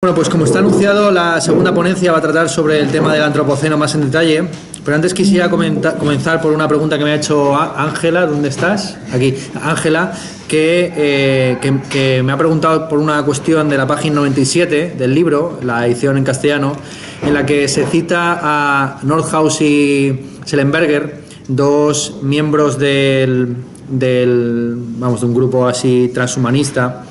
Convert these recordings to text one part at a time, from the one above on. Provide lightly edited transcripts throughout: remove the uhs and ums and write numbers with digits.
Bueno, pues como está anunciado, la segunda ponencia va a tratar sobre el tema del antropoceno más en detalle, pero antes quisiera comenzar por una pregunta que me ha hecho Ángela. ¿Dónde estás? Aquí. Ángela, que me ha preguntado por una cuestión de la página 97 del libro, la edición en castellano, en la que se cita a Nordhaus y Schellenberger, dos miembros de un grupo así transhumanista,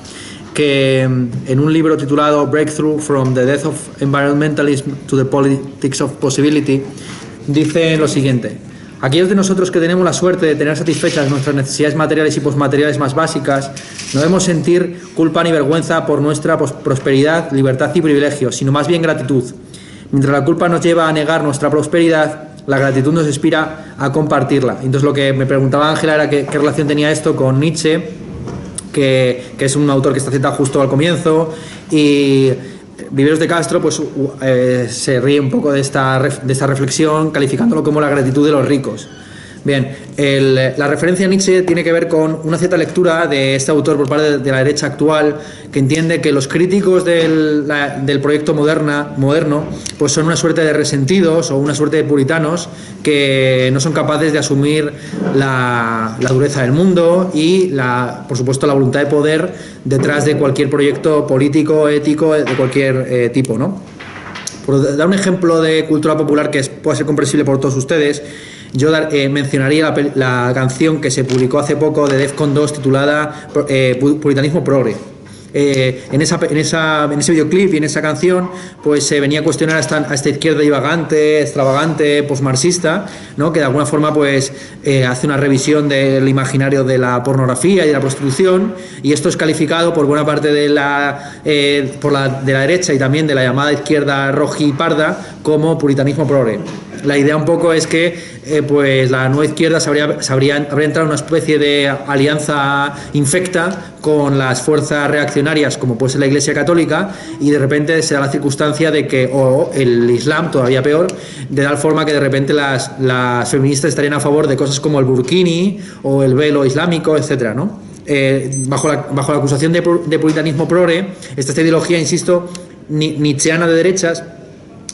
que en un libro titulado Breakthrough from the Death of Environmentalism to the Politics of Possibility dice lo siguiente: aquellos de nosotros que tenemos la suerte de tener satisfechas nuestras necesidades materiales y posmateriales más básicas no debemos sentir culpa ni vergüenza por nuestra prosperidad, libertad y privilegios, sino más bien gratitud. Mientras la culpa nos lleva a negar nuestra prosperidad, la gratitud nos inspira a compartirla. Entonces lo que me preguntaba Ángela era qué relación tenía esto con Nietzsche, que es un autor que está citado justo al comienzo, y Viveros de Castro pues se ríe un poco de esta reflexión, calificándolo como la gratitud de los ricos. Bien, la referencia a Nietzsche tiene que ver con una cierta lectura de este autor por parte de la derecha actual, que entiende que los críticos del proyecto moderno pues son una suerte de resentidos o una suerte de puritanos que no son capaces de asumir la dureza del mundo y, por supuesto, la voluntad de poder detrás de cualquier proyecto político, ético, de cualquier tipo, ¿no? Por dar un ejemplo de cultura popular que pueda ser comprensible por todos ustedes, yo mencionaría la canción que se publicó hace poco de Defcon 2 titulada Puritanismo Progre. En ese videoclip y en esa canción pues se venía a cuestionar a esta izquierda divagante, extravagante, postmarxista, ¿no? Que de alguna forma pues hace una revisión del imaginario de la pornografía y de la prostitución, y esto es calificado por buena parte de la derecha y también de la llamada izquierda rojiparda como puritanismo progre. La idea un poco es que pues la nueva izquierda habría entrado en una especie de alianza infecta con las fuerzas reaccionarias, como puede ser la Iglesia Católica, y de repente se da la circunstancia de que, o el Islam, todavía peor, de tal forma que de repente las feministas estarían a favor de cosas como el burkini o el velo islámico, etcétera, ¿no? Bajo la acusación de puritanismo progre, esta ideología, insisto, nietzscheana de derechas,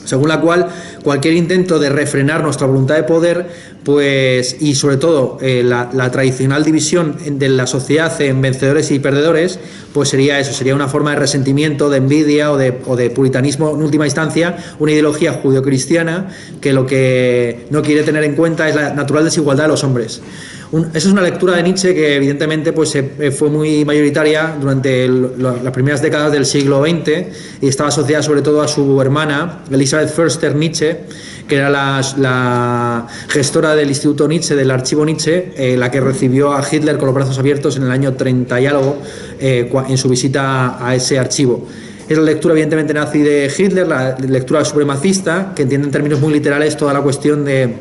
según la cual cualquier intento de refrenar nuestra voluntad de poder, pues, y sobre todo la tradicional división de la sociedad en vencedores y perdedores, pues sería una forma de resentimiento, de envidia o de puritanismo en última instancia, una ideología judeocristiana que lo que no quiere tener en cuenta es la natural desigualdad de los hombres. Esa es una lectura de Nietzsche que evidentemente pues, fue muy mayoritaria durante las primeras décadas del siglo XX y estaba asociada sobre todo a su hermana, Elisabeth Förster Nietzsche, que era la gestora del Instituto Nietzsche, del archivo Nietzsche, la que recibió a Hitler con los brazos abiertos en el año 30 y algo, en su visita a ese archivo. Es la lectura evidentemente nazi de Hitler, la lectura supremacista, que entiende en términos muy literales toda la cuestión del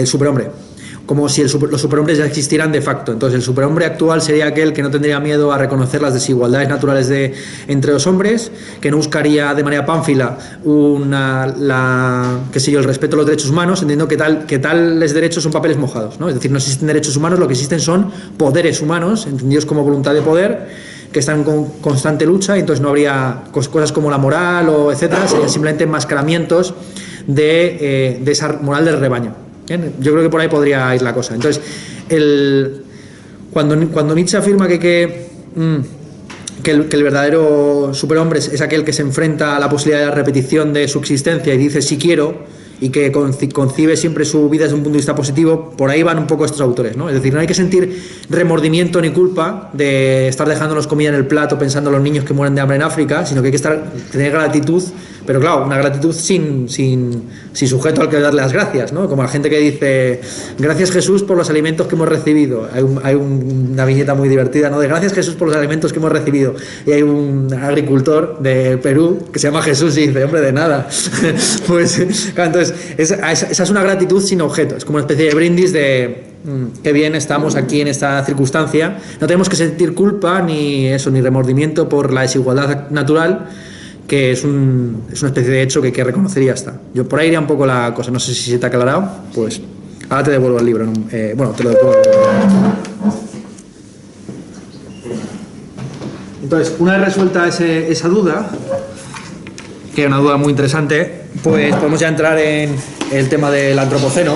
superhombre, como si los superhombres ya existieran de facto. Entonces el superhombre actual sería aquel que no tendría miedo a reconocer las desigualdades naturales entre los hombres, que no buscaría de manera pánfila el respeto a los derechos humanos, entendiendo que tales derechos son papeles mojados, ¿no? Es decir, no existen derechos humanos, lo que existen son poderes humanos, entendidos como voluntad de poder, que están con constante lucha, y entonces no habría cosas como la moral o etcétera, serían simplemente enmascaramientos de esa moral del rebaño. ¿Bien? Yo creo que por ahí podría ir la cosa. Entonces, cuando Nietzsche afirma que el verdadero superhombre es aquel que se enfrenta a la posibilidad de la repetición de su existencia y dice sí quiero, y que concibe siempre su vida desde un punto de vista positivo, por ahí van un poco estos autores, ¿no? Es decir, no hay que sentir remordimiento ni culpa de estar dejándonos comida en el plato pensando en los niños que mueren de hambre en África, sino que hay que tener gratitud, pero claro, una gratitud sin sujeto al que darle las gracias, ¿no? Como la gente que dice gracias Jesús por los alimentos que hemos recibido. Hay una viñeta muy divertida, ¿no? De gracias Jesús por los alimentos que hemos recibido, y hay un agricultor de Perú que se llama Jesús y dice hombre, de nada. Pues entonces esa es una gratitud sin objeto, es como una especie de brindis de qué bien estamos aquí en esta circunstancia. No tenemos que sentir culpa ni remordimiento por la desigualdad natural, que es una especie de hecho que hay que reconocer y ya está. Yo por ahí iría un poco la cosa, no sé si se te ha aclarado, pues ahora te devuelvo el libro, te lo devuelvo. Entonces, una vez resuelta esa duda, que es una duda muy interesante, pues podemos ya entrar en el tema del antropoceno.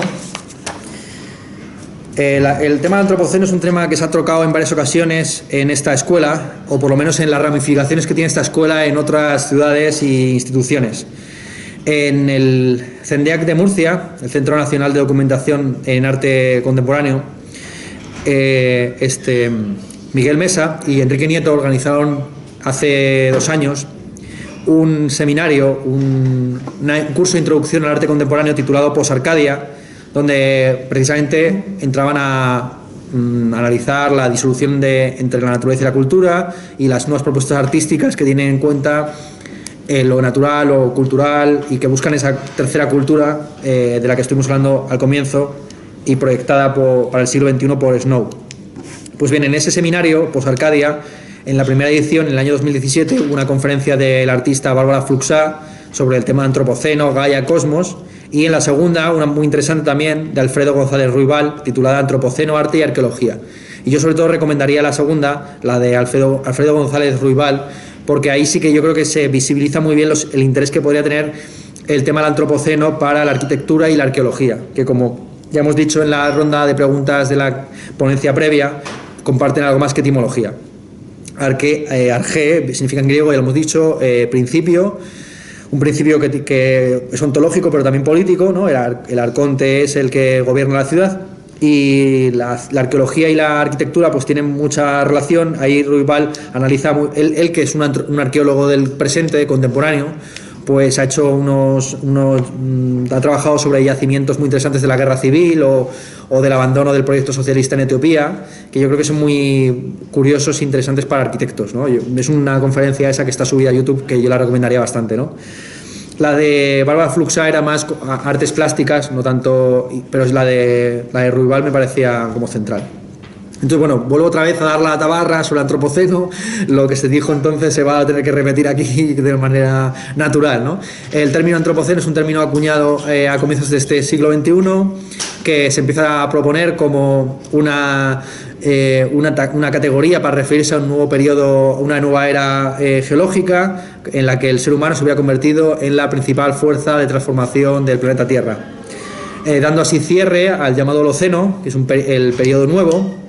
El tema del antropoceno es un tema que se ha tocado en varias ocasiones en esta escuela, o por lo menos en las ramificaciones que tiene esta escuela en otras ciudades e instituciones. En el CENDEAC de Murcia, el Centro Nacional de Documentación en Arte Contemporáneo, Miguel Mesa y Enrique Nieto organizaron hace 2 años un seminario, un curso de introducción al arte contemporáneo titulado Post-Arcadia, donde precisamente entraban a analizar la disolución entre la naturaleza y la cultura y las nuevas propuestas artísticas que tienen en cuenta lo natural o cultural y que buscan esa tercera cultura de la que estuvimos hablando al comienzo y proyectada para el siglo XXI por Snow. Pues bien, en ese seminario, Post-Arcadia, en la primera edición, en el año 2017, hubo una conferencia del artista Bárbara Fluxá sobre el tema antropoceno, Gaia, Cosmos, y en la segunda, una muy interesante también, de Alfredo González Ruibal, titulada Antropoceno, Arte y Arqueología. Y yo sobre todo recomendaría la segunda, la de Alfredo González Ruibal, porque ahí sí que yo creo que se visibiliza muy bien el interés que podría tener el tema del antropoceno para la arquitectura y la arqueología, que como ya hemos dicho en la ronda de preguntas de la ponencia previa, comparten algo más que etimología. Arge significa en griego, ya lo hemos dicho, principio, un principio que es ontológico pero también político, ¿no? El arconte es el que gobierna la ciudad, y la arqueología y la arquitectura pues tienen mucha relación. Ahí Ruibal analiza, él que es un arqueólogo del presente, contemporáneo, pues ha hecho ha trabajado sobre yacimientos muy interesantes de la guerra civil o del abandono del proyecto socialista en Etiopía, que yo creo que son muy curiosos e interesantes para arquitectos, ¿no? Es una conferencia esa que está subida a YouTube que yo la recomendaría bastante, ¿no? La de Bárbara Fluxá era más artes plásticas, no tanto, pero la de Ruibal me parecía como central. Entonces, bueno, vuelvo otra vez a dar la tabarra sobre el antropoceno. Lo que se dijo entonces se va a tener que repetir aquí de manera natural, ¿no? El término antropoceno es un término acuñado a comienzos de este siglo XXI, que se empieza a proponer como una categoría para referirse a un nuevo periodo, una nueva era geológica, en la que el ser humano se había convertido en la principal fuerza de transformación del planeta Tierra, dando así cierre al llamado Holoceno, que es el periodo nuevo,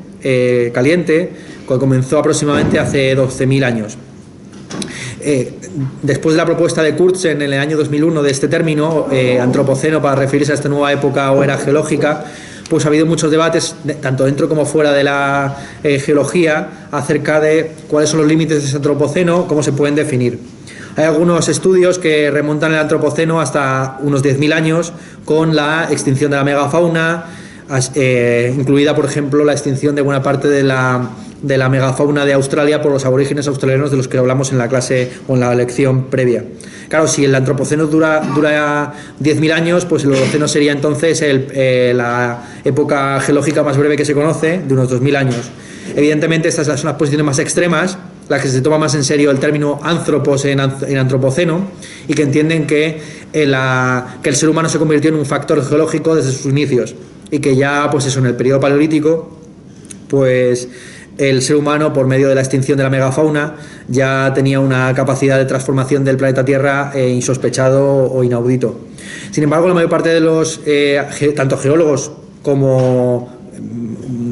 caliente, que comenzó aproximadamente hace 12.000 años. Después de la propuesta de Kurtzen en el año 2001 de este término, antropoceno, para referirse a esta nueva época o era geológica, pues ha habido muchos debates, tanto dentro como fuera de la geología, acerca de cuáles son los límites de ese antropoceno, cómo se pueden definir. Hay algunos estudios que remontan el antropoceno hasta unos 10.000 años, con la extinción de la megafauna, incluida, por ejemplo, la extinción de buena parte de la megafauna de Australia por los aborígenes australianos, de los que hablamos en la clase o en la lección previa. Claro, si el antropoceno dura 10.000 años, pues el holoceno sería entonces la época geológica más breve que se conoce, de unos 2.000 años. Evidentemente, estas son las posiciones más extremas, las que se toma más en serio el término anthropos en antropoceno, y que entienden que el ser humano se convirtió en un factor geológico desde sus inicios, y que ya, pues eso, en el periodo paleolítico, pues el ser humano, por medio de la extinción de la megafauna, ya tenía una capacidad de transformación del planeta Tierra insospechado o inaudito. Sin embargo, la mayor parte de los tanto geólogos como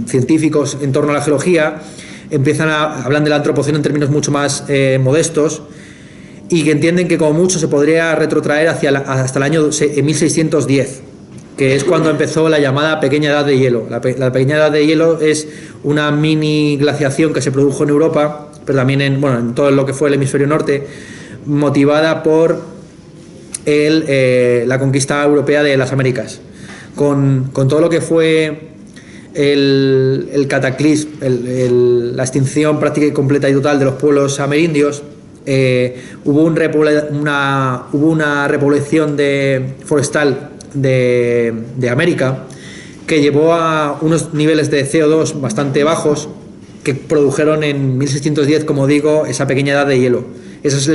científicos en torno a la geología hablan del antropoceno en términos mucho más modestos, y que entienden que como mucho se podría retrotraer hasta el año 1610, que es cuando empezó la llamada Pequeña Edad de Hielo. La Pequeña Edad de Hielo es una mini glaciación que se produjo en Europa, pero también en todo lo que fue el hemisferio norte, motivada por la conquista europea de las Américas. Con todo lo que fue el cataclismo, la extinción práctica y completa y total de los pueblos amerindios, hubo una repoblación forestal de América, que llevó a unos niveles de CO2 bastante bajos, que produjeron en 1610, como digo, esa pequeña edad de hielo. Ese es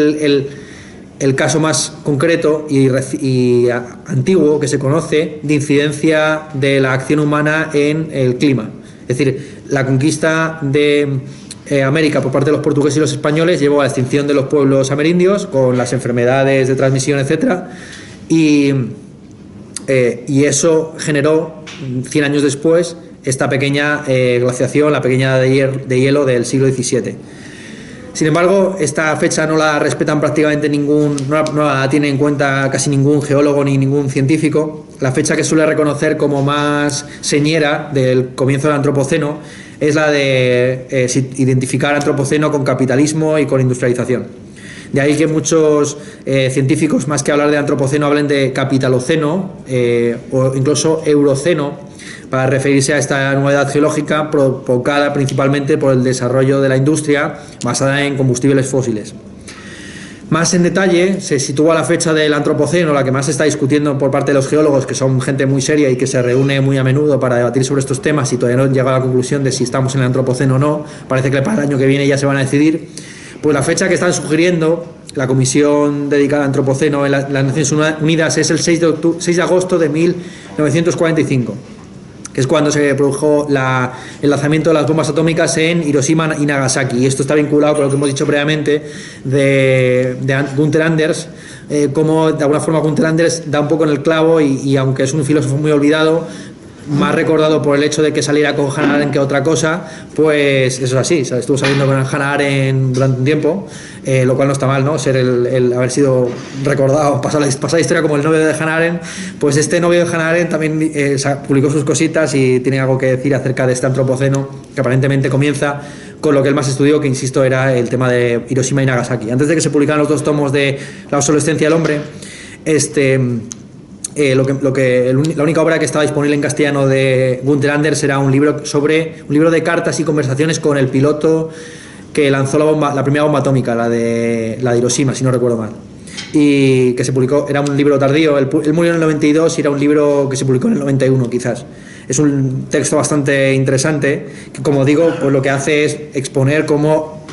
el caso más concreto y antiguo que se conoce de incidencia de la acción humana en el clima. Es decir, la conquista de América por parte de los portugueses y los españoles llevó a la extinción de los pueblos amerindios con las enfermedades de transmisión, etcétera, y eso generó 100 años después esta pequeña glaciación, la pequeña de hielo del siglo XVII. Sin embargo, esta fecha no la respetan prácticamente no la tiene en cuenta casi ningún geólogo ni ningún científico. La fecha que suele reconocer como más señera del comienzo del Antropoceno es la de identificar Antropoceno con capitalismo y con industrialización. De ahí que muchos científicos, más que hablar de Antropoceno, hablen de Capitaloceno o incluso Euroceno, para referirse a esta nueva edad geológica provocada principalmente por el desarrollo de la industria basada en combustibles fósiles. Más en detalle, se sitúa la fecha del Antropoceno, la que más se está discutiendo por parte de los geólogos, que son gente muy seria y que se reúne muy a menudo para debatir sobre estos temas y todavía no llega a la conclusión de si estamos en el Antropoceno o no. Parece que para el año que viene ya se van a decidir. Pues la fecha que están sugiriendo la comisión dedicada al Antropoceno en las Naciones Unidas es el 6 de agosto de 1945. Que es cuando se produjo el lanzamiento de las bombas atómicas en Hiroshima y Nagasaki. Y esto está vinculado con lo que hemos dicho previamente de Gunther Anders, como de alguna forma Gunther Anders da un poco en el clavo y aunque es un filósofo muy olvidado, más recordado por el hecho de que saliera con Hannah Arendt que otra cosa, pues eso es así, ¿sabes? Estuvo saliendo con Hannah Arendt durante un tiempo, lo cual no está mal, ¿no? Ser el haber sido recordado, pasar la historia como el novio de Hannah Arendt. Pues este novio de Hannah Arendt también publicó sus cositas y tiene algo que decir acerca de este Antropoceno, que aparentemente comienza con lo que él más estudió, que insisto era el tema de Hiroshima y Nagasaki. Antes de que se publicaran los 2 tomos de La obsolescencia del hombre, la única obra que estaba disponible en castellano de Gunther Anders era un libro de cartas y conversaciones con el piloto que lanzó la primera bomba atómica, la de Hiroshima, si no recuerdo mal, y que se publicó. Era un libro tardío, él murió en el 92 y era un libro que se publicó en el 91 quizás. Es un texto bastante interesante que, como digo, pues lo que hace es exponer cómo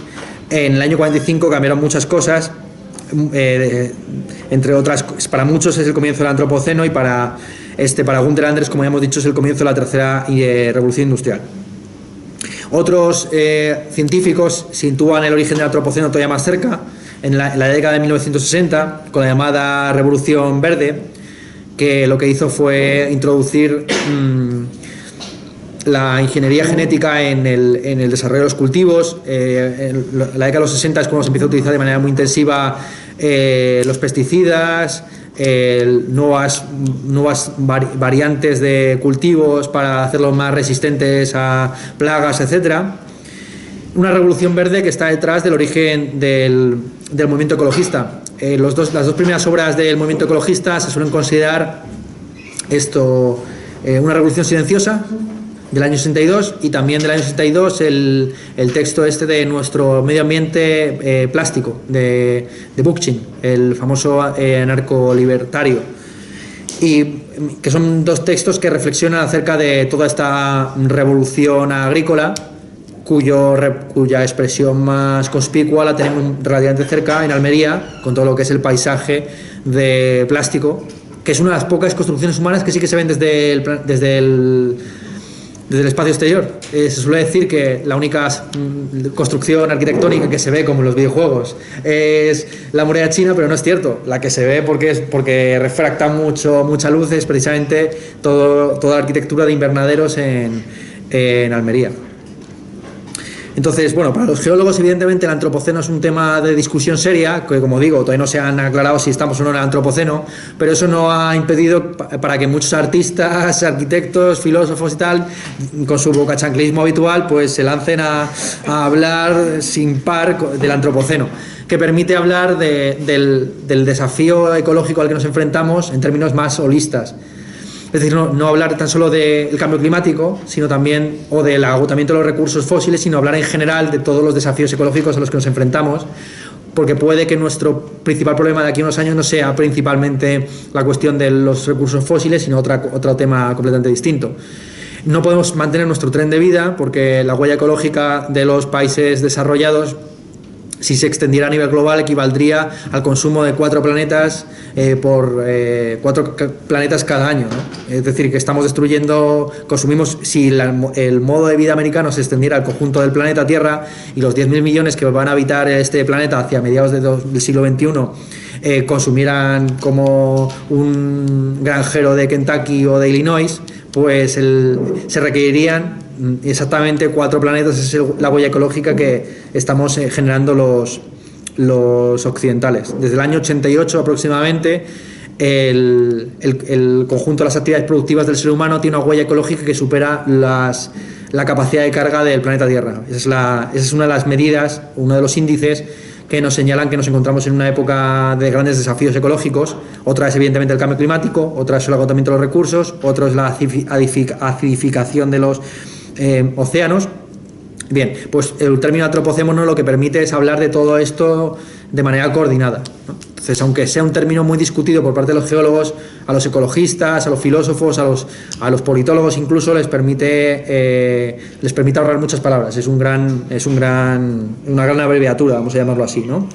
en el año 45 cambiaron muchas cosas. Entre otras, para muchos es el comienzo del Antropoceno y para Gunther Anders, como ya hemos dicho, es el comienzo de la tercera revolución industrial. Otros científicos sitúan el origen del Antropoceno todavía más cerca, en la década de 1960, con la llamada Revolución Verde, que lo que hizo fue introducir la ingeniería genética en el desarrollo de los cultivos. En la década de los 60 es cuando se empezó a utilizar de manera muy intensiva los pesticidas, nuevas variantes de cultivos para hacerlos más resistentes a plagas, etcétera. Una revolución verde que está detrás del origen del movimiento ecologista. Las dos primeras obras del movimiento ecologista se suelen considerar una revolución silenciosa, del año 62, y también del año 62 el texto de nuestro medio ambiente plástico de Bookchin, el famoso anarcolibertario, y que son 2 textos que reflexionan acerca de toda esta revolución agrícola cuya expresión más conspicua la tenemos relativamente cerca en Almería, con todo lo que es el paisaje de plástico, que es una de las pocas construcciones humanas que sí que se ven desde el espacio exterior. Se suele decir que la única construcción arquitectónica que se ve, como en los videojuegos, es la muralla china, pero no es cierto. La que se ve porque refracta mucha luz es precisamente toda la arquitectura de invernaderos en Almería. Entonces, bueno, para los geólogos, evidentemente, el Antropoceno es un tema de discusión seria, que, como digo, todavía no se han aclarado si estamos o no en el Antropoceno, pero eso no ha impedido para que muchos artistas, arquitectos, filósofos y tal, con su bocachanclismo habitual, pues se lancen a hablar sin par del Antropoceno, que permite hablar del desafío ecológico al que nos enfrentamos en términos más holistas. Es decir, no hablar tan solo del cambio climático, sino también, o del agotamiento de los recursos fósiles, sino hablar en general de todos los desafíos ecológicos a los que nos enfrentamos, porque puede que nuestro principal problema de aquí a unos años no sea principalmente la cuestión de los recursos fósiles, sino otro tema completamente distinto. No podemos mantener nuestro tren de vida porque la huella ecológica de los países desarrollados si se extendiera a nivel global, equivaldría al consumo de 4 planetas por 4 planetas cada año, ¿no? Es decir, que estamos destruyendo, consumimos, si el modo de vida americano se extendiera al conjunto del planeta Tierra y los 10.000 millones que van a habitar este planeta hacia mediados del siglo XXI consumieran como un granjero de Kentucky o de Illinois, pues se requerirían exactamente 4 planetas. Esa es la huella ecológica que estamos generando los occidentales. Desde el año 88 aproximadamente, el conjunto de las actividades productivas del ser humano tiene una huella ecológica que supera la capacidad de carga del planeta Tierra. Esa es una de las medidas, uno de los índices que nos señalan que nos encontramos en una época de grandes desafíos ecológicos. Otra es evidentemente el cambio climático, otra es el agotamiento de los recursos, otra es la acidificación de los océanos. Bien, pues el término antropoceno lo que permite es hablar de todo esto de manera coordinada, ¿no? Entonces, aunque sea un término muy discutido por parte de los geólogos, a los ecologistas, a los filósofos, a los politólogos incluso les permite ahorrar muchas palabras. Es una gran abreviatura, vamos a llamarlo así, ¿no?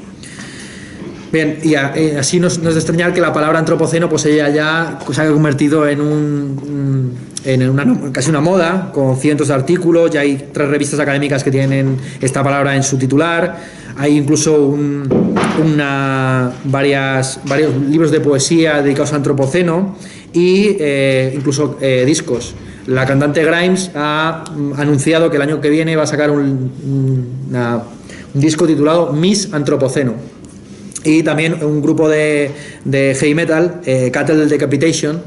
Bien, y así no es de extrañar que la palabra antropoceno pues ella ya se haya convertido en casi una moda, con cientos de artículos. Ya hay 3 revistas académicas que tienen esta palabra en su titular. Hay incluso varios libros de poesía dedicados al antropoceno y incluso discos. La cantante Grimes ha anunciado que el año que viene va a sacar un disco titulado Miss Antropoceno. Y también un grupo de heavy metal, Cattle Decapitation,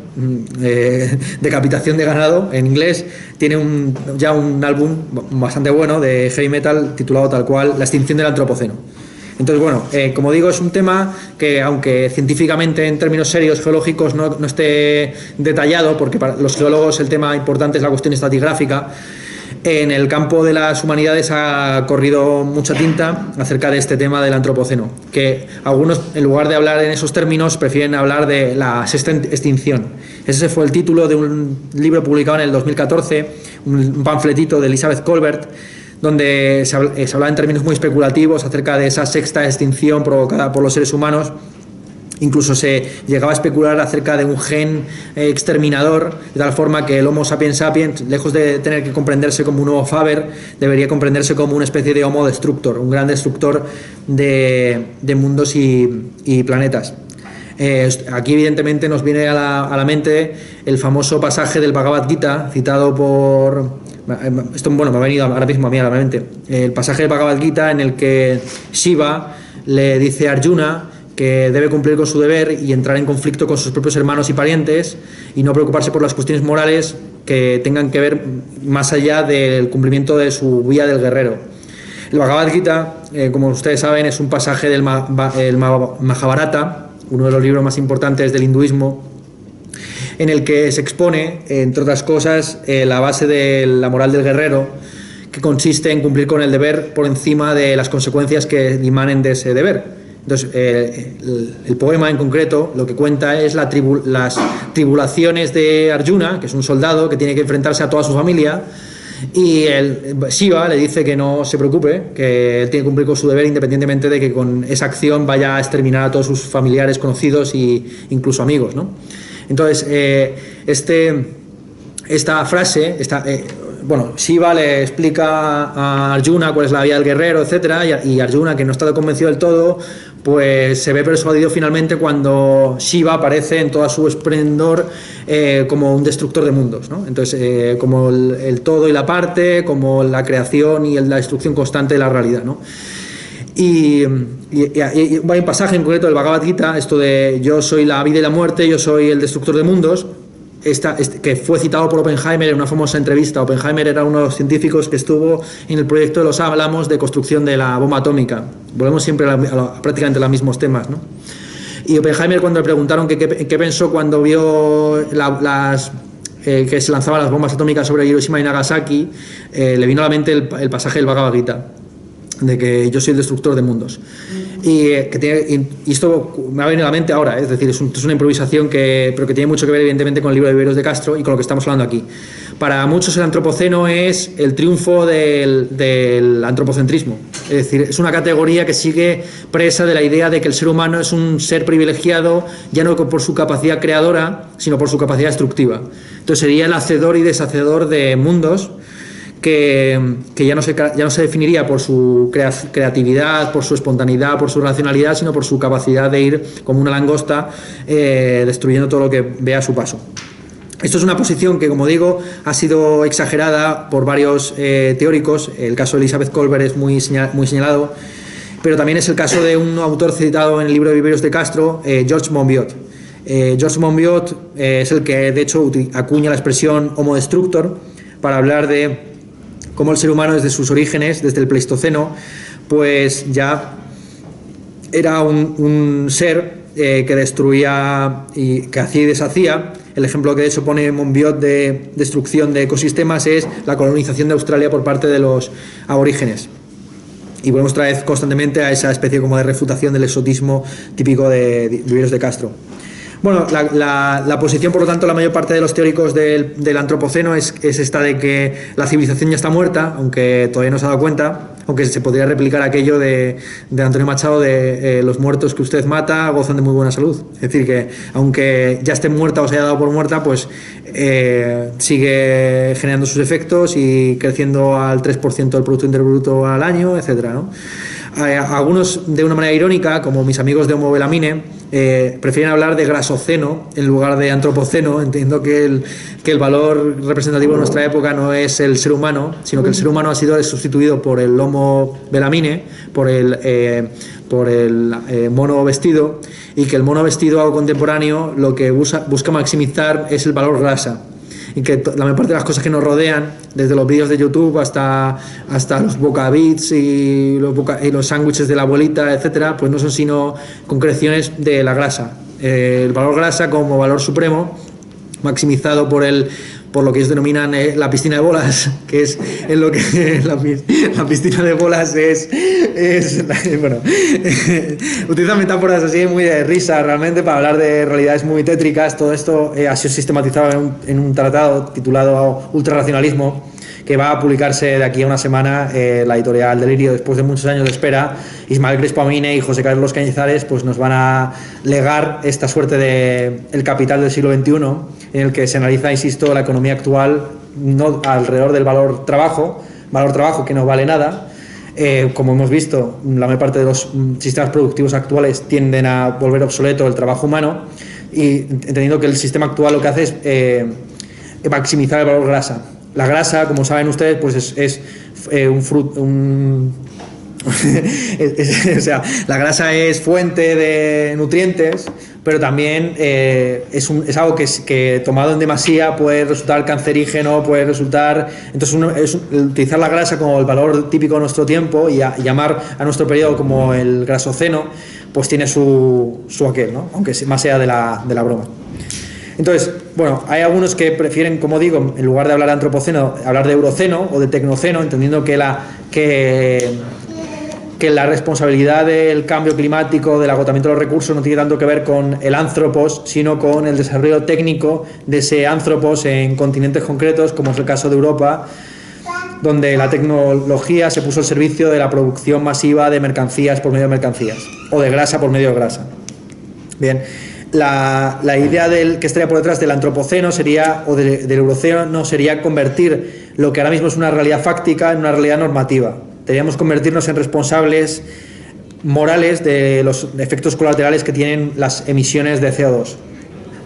decapitación de ganado en inglés, tiene ya un álbum bastante bueno de heavy metal titulado tal cual La extinción del antropoceno. Entonces, bueno, como digo, es un tema que, aunque científicamente en términos serios geológicos no esté detallado, porque para los geólogos el tema importante es la cuestión estratigráfica, en el campo de las humanidades ha corrido mucha tinta acerca de este tema del antropoceno, que algunos, en lugar de hablar en esos términos, prefieren hablar de la sexta extinción. Ese fue el título de un libro publicado en el 2014, un panfletito de Elizabeth Kolbert, donde se hablaba en términos muy especulativos acerca de esa sexta extinción provocada por los seres humanos. Incluso se llegaba a especular acerca de un gen exterminador, de tal forma que el Homo sapiens sapiens, lejos de tener que comprenderse como un nuevo Faber, debería comprenderse como una especie de Homo destructor, un gran destructor de mundos y planetas. Aquí evidentemente nos viene a la mente el famoso pasaje del Bhagavad Gita, citado por... Esto, bueno, me ha venido ahora mismo a mí a la mente. El pasaje del Bhagavad Gita en el que Shiva le dice a Arjuna que debe cumplir con su deber y entrar en conflicto con sus propios hermanos y parientes y no preocuparse por las cuestiones morales que tengan que ver más allá del cumplimiento de su vía del guerrero. El Bhagavad Gita, como ustedes saben, es un pasaje del Mahabharata, uno de los libros más importantes del hinduismo, en el que se expone, entre otras cosas, la base de la moral del guerrero, que consiste en cumplir con el deber por encima de las consecuencias que dimanen de ese deber. Entonces, el poema en concreto lo que cuenta es las tribulaciones de Arjuna, que es un soldado que tiene que enfrentarse a toda su familia, y Shiva le dice que no se preocupe, que él tiene que cumplir con su deber independientemente de que con esa acción vaya a exterminar a todos sus familiares, conocidos e incluso amigos, ¿no? Entonces, esta frase, Shiva le explica a Arjuna cuál es la vía del guerrero, etcétera, y Arjuna, que no está convencido del todo, pues se ve persuadido finalmente cuando Shiva aparece en todo su esplendor como un destructor de mundos, ¿no? Entonces, como el todo y la parte, como la creación y la destrucción constante de la realidad, ¿no? Y hay un pasaje en concreto del Bhagavad Gita, esto de yo soy la vida y la muerte, yo soy el destructor de mundos, que fue citado por Oppenheimer en una famosa entrevista. Oppenheimer era uno de los científicos que estuvo en el proyecto de los álamos de construcción de la bomba atómica. Volvemos siempre a prácticamente los mismos temas, ¿no? Y Oppenheimer, cuando le preguntaron qué pensó cuando vio que se lanzaban las bombas atómicas sobre Hiroshima y Nagasaki, le vino a la mente el pasaje del Bhagavad Gita, de que yo soy el destructor de mundos. Y esto me ha venido a la mente ahora, es decir, es una improvisación pero que tiene mucho que ver evidentemente con el libro de Viveros de Castro y con lo que estamos hablando aquí. Para muchos el antropoceno es el triunfo del antropocentrismo, Es decir, es una categoría que sigue presa de la idea de que el ser humano es un ser privilegiado, ya no por su capacidad creadora, sino por su capacidad destructiva. Entonces sería el hacedor y deshacedor de mundos, que ya no se definiría por su creatividad, por su espontaneidad, por su racionalidad, sino por su capacidad de ir como una langosta destruyendo todo lo que vea a su paso. Esto es una posición que, como digo, ha sido exagerada por varios teóricos. El caso de Elizabeth Kolbert es muy señalado, pero también es el caso de un autor citado en el libro de Viveiros de Castro, George Monbiot. George Monbiot es el que, de hecho, acuña la expresión homo destructor para hablar de cómo el ser humano desde sus orígenes, desde el Pleistoceno, pues ya era un ser que destruía y que hacía y deshacía. El ejemplo que de hecho pone Monbiot de destrucción de ecosistemas es la colonización de Australia por parte de los aborígenes. Y volvemos otra vez constantemente a esa especie como de refutación del exotismo típico de Viveiros de Castro. Bueno, la posición, por lo tanto, la mayor parte de los teóricos del antropoceno es esta de que la civilización ya está muerta, aunque todavía no se ha dado cuenta, aunque se podría replicar aquello de Antonio Machado de los muertos que usted mata gozan de muy buena salud. Es decir, que aunque ya esté muerta o se haya dado por muerta, pues sigue generando sus efectos y creciendo al 3% del Producto Interior Bruto al año, etcétera, ¿no? Algunos, de una manera irónica, como mis amigos de Homo Belamine, prefieren hablar de grasoceno en lugar de antropoceno, entendiendo que el valor representativo de nuestra época no es el ser humano, sino que el ser humano ha sido sustituido por el Homo Belamine, por el mono vestido, y que el mono vestido contemporáneo lo que busca maximizar es el valor grasa. Y que la mayor parte de las cosas que nos rodean, desde los vídeos de YouTube hasta los bocabits y los sándwiches de la abuelita, etcétera, pues no son sino concreciones de la grasa. El valor grasa como valor supremo, maximizado por lo que ellos denominan la piscina de bolas, que es en lo que la piscina de bolas es bueno, utilizan metáforas así muy de risa realmente para hablar de realidades muy tétricas. Todo esto ha sido sistematizado en un tratado titulado Ultrarracionalismo, que va a publicarse de aquí a una semana, la editorial Delirio. Después de muchos años de espera, Ismael Crespo Amine y José Carlos Cañizares pues nos van a legar esta suerte de El Capital del siglo XXI, en el que se analiza, insisto, la economía actual no alrededor del valor trabajo que no vale nada. Como hemos visto, la mayor parte de los sistemas productivos actuales tienden a volver obsoleto el trabajo humano, y entendiendo que el sistema actual lo que hace es maximizar el valor grasa. La grasa, como saben ustedes, pues es o sea, la grasa es fuente de nutrientes, pero también es algo que tomado en demasía puede resultar cancerígeno, puede resultar... Entonces utilizar la grasa como el valor típico de nuestro tiempo y llamar a nuestro periodo como el grasoceno, pues tiene su aquel, ¿no? Aunque más sea de la broma. Entonces, bueno, hay algunos que prefieren, como digo, en lugar de hablar de antropoceno, hablar de euroceno o de tecnoceno, entendiendo que la responsabilidad del cambio climático, del agotamiento de los recursos, no tiene tanto que ver con el anthropos, sino con el desarrollo técnico de ese anthropos en continentes concretos, como es el caso de Europa, donde la tecnología se puso al servicio de la producción masiva de mercancías por medio de mercancías, o de grasa por medio de grasa. Bien. La idea que estaría por detrás del antropoceno sería, o del euroceno, sería convertir lo que ahora mismo es una realidad fáctica en una realidad normativa. Deberíamos convertirnos en responsables morales de los efectos colaterales que tienen las emisiones de CO2.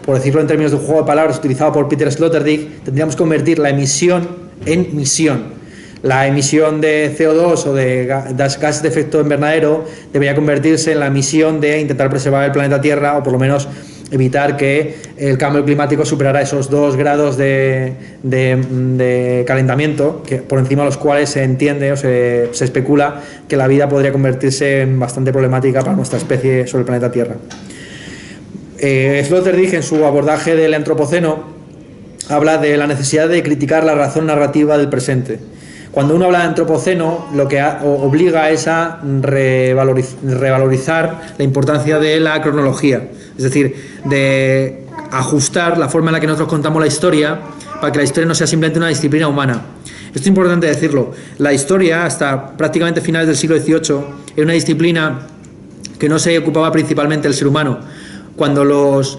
Por decirlo en términos de un juego de palabras utilizado por Peter Sloterdijk, tendríamos que convertir la emisión en misión. La emisión de CO2 o de gases de efecto invernadero debería convertirse en la misión de intentar preservar el planeta Tierra, o por lo menos evitar que el cambio climático superara esos 2 grados de calentamiento, por encima de los cuales se entiende o se especula que la vida podría convertirse en bastante problemática para nuestra especie sobre el planeta Tierra. Sloterdijk, en su abordaje del antropoceno, habla de la necesidad de criticar la razón narrativa del presente. Cuando uno habla de antropoceno, lo que obliga es a revalorizar la importancia de la cronología, es decir, de ajustar la forma en la que nosotros contamos la historia para que la historia no sea simplemente una disciplina humana. Esto es importante decirlo. La historia, hasta prácticamente finales del siglo XVIII, era una disciplina que no se ocupaba principalmente del ser humano. Cuando los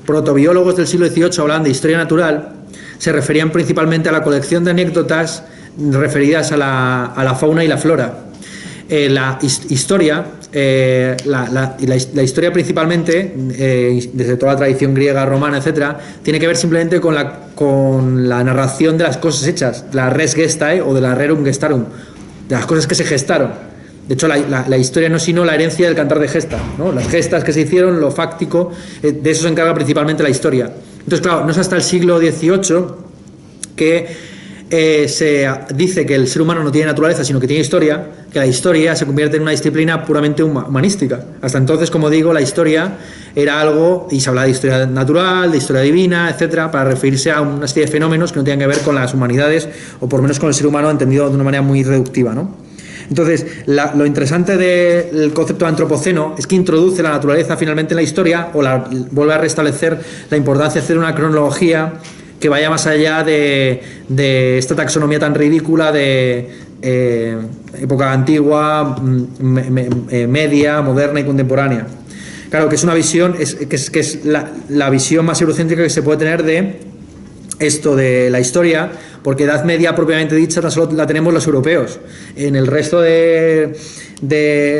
protobiólogos del siglo XVIII hablaban de historia natural, se referían principalmente a la colección de anécdotas referidas a la fauna y la flora. La historia, la historia principalmente, desde toda la tradición griega, romana, etcétera, tiene que ver simplemente con la narración de las cosas hechas, de la res gestae o de la rerum gestarum, de las cosas que se gestaron. De hecho, la historia no es sino la herencia del cantar de gesta, ¿no? Las gestas que se hicieron, lo fáctico, de eso se encarga principalmente la historia. Entonces, claro, no es hasta el siglo XVIII que se dice que el ser humano no tiene naturaleza, sino que tiene historia, que la historia se convierte en una disciplina puramente humanística. Hasta entonces, como digo, la historia era algo, y se hablaba de historia natural, de historia divina, etcétera, para referirse a una serie de fenómenos que no tenían que ver con las humanidades, o por lo menos con el ser humano entendido de una manera muy reductiva, ¿no? Entonces, lo interesante del concepto de antropoceno es que introduce la naturaleza finalmente en la historia, o vuelve a restablecer la importancia de hacer una cronología que vaya más allá de esta taxonomía tan ridícula de época antigua, media, moderna y contemporánea. Claro, que es una visión, que es la visión más eurocéntrica que se puede tener de esto de la historia, porque Edad Media propiamente dicha tan solo la tenemos los europeos. En el resto de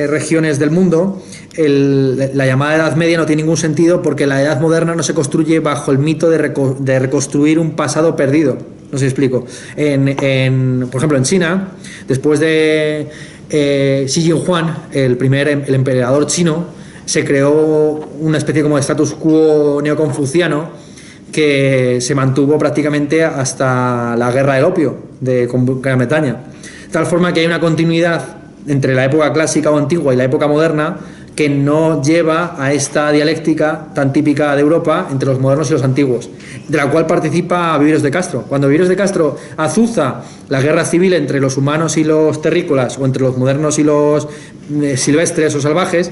regiones del mundo, la llamada Edad Media no tiene ningún sentido, porque la Edad Moderna no se construye bajo el mito de reconstruir un pasado perdido. No sé si explico. Por ejemplo, en China, después de Xi Jinping, el emperador chino, se creó una especie como de status quo neoconfuciano que se mantuvo prácticamente hasta la guerra del opio con Gran Bretaña. De tal forma que hay una continuidad entre la época clásica o antigua y la época moderna que no lleva a esta dialéctica tan típica de Europa entre los modernos y los antiguos, de la cual participa Viveros de Castro. Cuando Viveros de Castro azuza la guerra civil entre los humanos y los terrícolas, o entre los modernos y los silvestres o salvajes,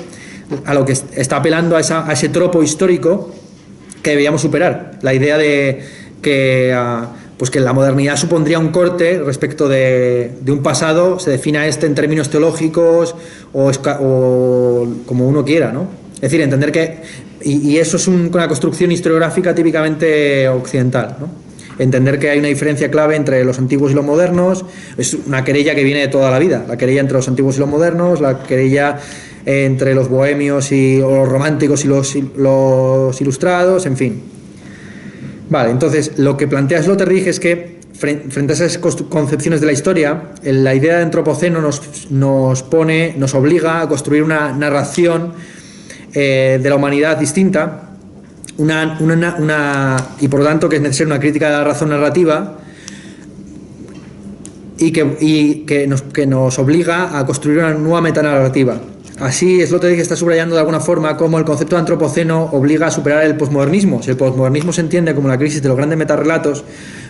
a lo que está apelando a ese tropo histórico que debíamos superar, la idea de que pues que la modernidad supondría un corte respecto de un pasado, se defina en términos teológicos o como uno quiera, ¿no? Es decir, entender que y eso es una construcción historiográfica típicamente occidental, ¿no? Entender que hay una diferencia clave entre los antiguos y los modernos, es una querella que viene de toda la vida, la querella entre los antiguos y los modernos, la querella entre los bohemios o los románticos y los ilustrados, en fin. Vale, entonces lo que plantea Sloterdijk es que frente a esas concepciones de la historia, la idea de antropoceno nos obliga a construir una narración de la humanidad distinta, y por lo tanto que es necesaria una crítica de la razón narrativa y que nos obliga a construir una nueva metanarrativa. Así, Sloterdijk está subrayando de alguna forma cómo el concepto de antropoceno obliga a superar el posmodernismo. Si el posmodernismo se entiende como la crisis de los grandes metarrelatos,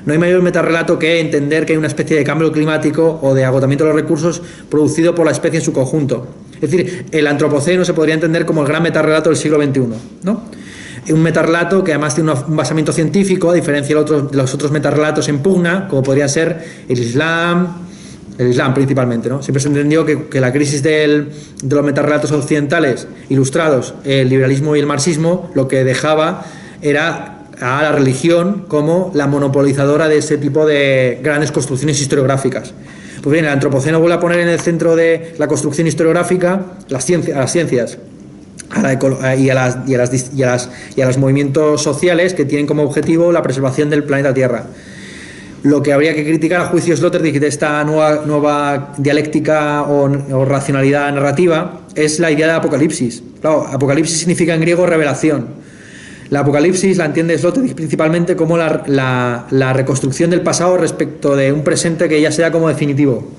no hay mayor metarrelato que entender que hay una especie de cambio climático o de agotamiento de los recursos producido por la especie en su conjunto. Es decir, el antropoceno se podría entender como el gran metarrelato del siglo XXI, ¿no? Un metarrelato que además tiene un basamento científico, a diferencia de los otros metarrelatos en pugna, como podría ser el Islam principalmente, ¿no? Siempre se entendió que la crisis de los metarrelatos occidentales ilustrados, el liberalismo y el marxismo, lo que dejaba era a la religión como la monopolizadora de ese tipo de grandes construcciones historiográficas. Pues bien, el antropoceno vuelve a poner en el centro de la construcción historiográfica a las ciencias y a los movimientos sociales que tienen como objetivo la preservación del planeta Tierra. Lo que habría que criticar a juicio Sloterdijk de esta nueva dialéctica o racionalidad narrativa es la idea de apocalipsis. Claro, apocalipsis significa en griego revelación. La apocalipsis la entiende Sloterdijk principalmente como la reconstrucción del pasado respecto de un presente que ya sea como definitivo.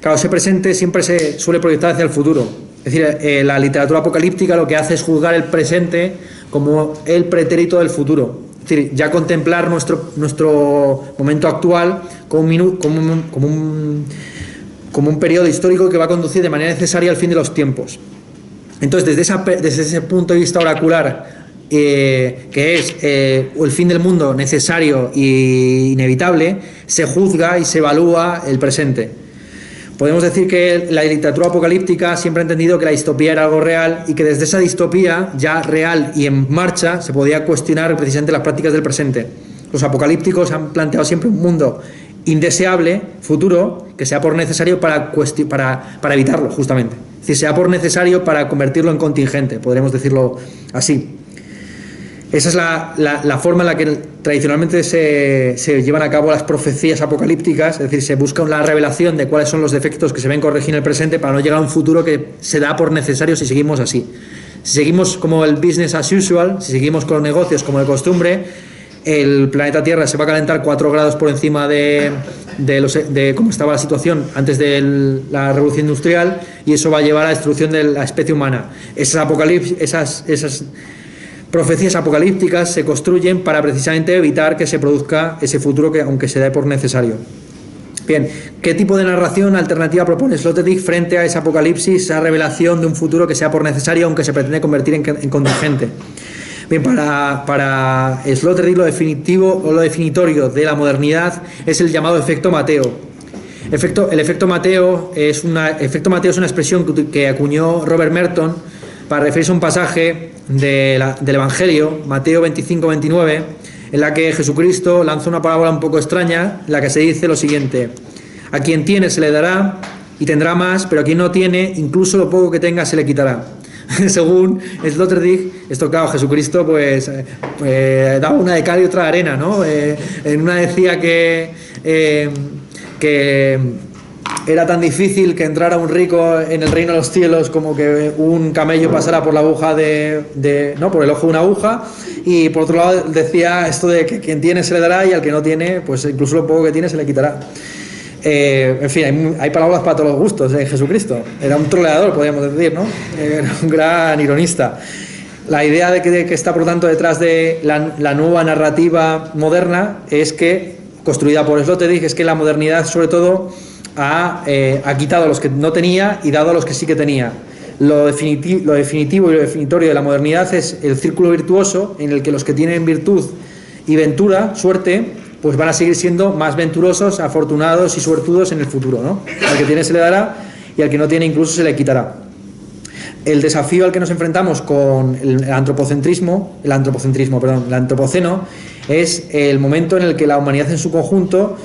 Claro, ese presente siempre se suele proyectar hacia el futuro. Es decir, la literatura apocalíptica lo que hace es juzgar el presente como el pretérito del futuro. Es decir, ya contemplar nuestro momento actual como un periodo histórico que va a conducir de manera necesaria al fin de los tiempos. Entonces, desde ese punto de vista oracular que es el fin del mundo necesario e inevitable, se juzga y se evalúa el presente. Podemos decir que la literatura apocalíptica siempre ha entendido que la distopía era algo real y que desde esa distopía ya real y en marcha se podía cuestionar precisamente las prácticas del presente. Los apocalípticos han planteado siempre un mundo indeseable, futuro, que sea por necesario para evitarlo, justamente. Es decir, sea por necesario para convertirlo en contingente, podremos decirlo así. Esa es la forma en la que tradicionalmente se llevan a cabo las profecías apocalípticas, es decir, se busca la revelación de cuáles son los defectos que se ven corregir en el presente para no llegar a un futuro que se da por necesario si seguimos así. Si seguimos como el business as usual, si seguimos con los negocios como de costumbre, el planeta Tierra se va a calentar 4 grados por encima de cómo estaba la situación antes de la revolución industrial, y eso va a llevar a la destrucción de la especie humana. Esas profecías apocalípticas se construyen para precisamente evitar que se produzca ese futuro que aunque se dé por necesario. Bien, ¿qué tipo de narración alternativa propone Sloterdijk frente a ese apocalipsis, esa revelación de un futuro que sea por necesario aunque se pretende convertir en contingente? Bien, para Sloterdijk lo definitivo o lo definitorio de la modernidad es el llamado efecto Mateo. El efecto Mateo es una expresión que acuñó Robert Merton para referirse a un pasaje del Evangelio, Mateo 25-29, en la que Jesucristo lanza una parábola un poco extraña, en la que se dice lo siguiente: a quien tiene se le dará y tendrá más, pero a quien no tiene, incluso lo poco que tenga se le quitará. Según Sloterdijk, esto claro, Jesucristo pues daba una de cal y otra de arena, ¿no? En una decía que era tan difícil que entrara un rico en el reino de los cielos como que un camello pasara por la aguja por el ojo de una aguja, y por otro lado decía esto de que quien tiene se le dará y al que no tiene, pues incluso lo poco que tiene se le quitará. En fin, hay palabras para todos los gustos de Jesucristo. Era un troleador, podríamos decir, ¿no? Era un gran ironista. La idea de que está, por tanto, detrás de la nueva narrativa moderna es que, construida por Sloterdijk, es que la modernidad, sobre todo, ha quitado a los que no tenía y dado a los que sí que tenía. Lo definitivo y lo definitorio de la modernidad es el círculo virtuoso en el que los que tienen virtud y ventura, suerte, pues van a seguir siendo más venturosos, afortunados y suertudos en el futuro, ¿no? Al que tiene se le dará y al que no tiene incluso se le quitará. El desafío al que nos enfrentamos con el antropoceno es el momento en el que la humanidad en su conjunto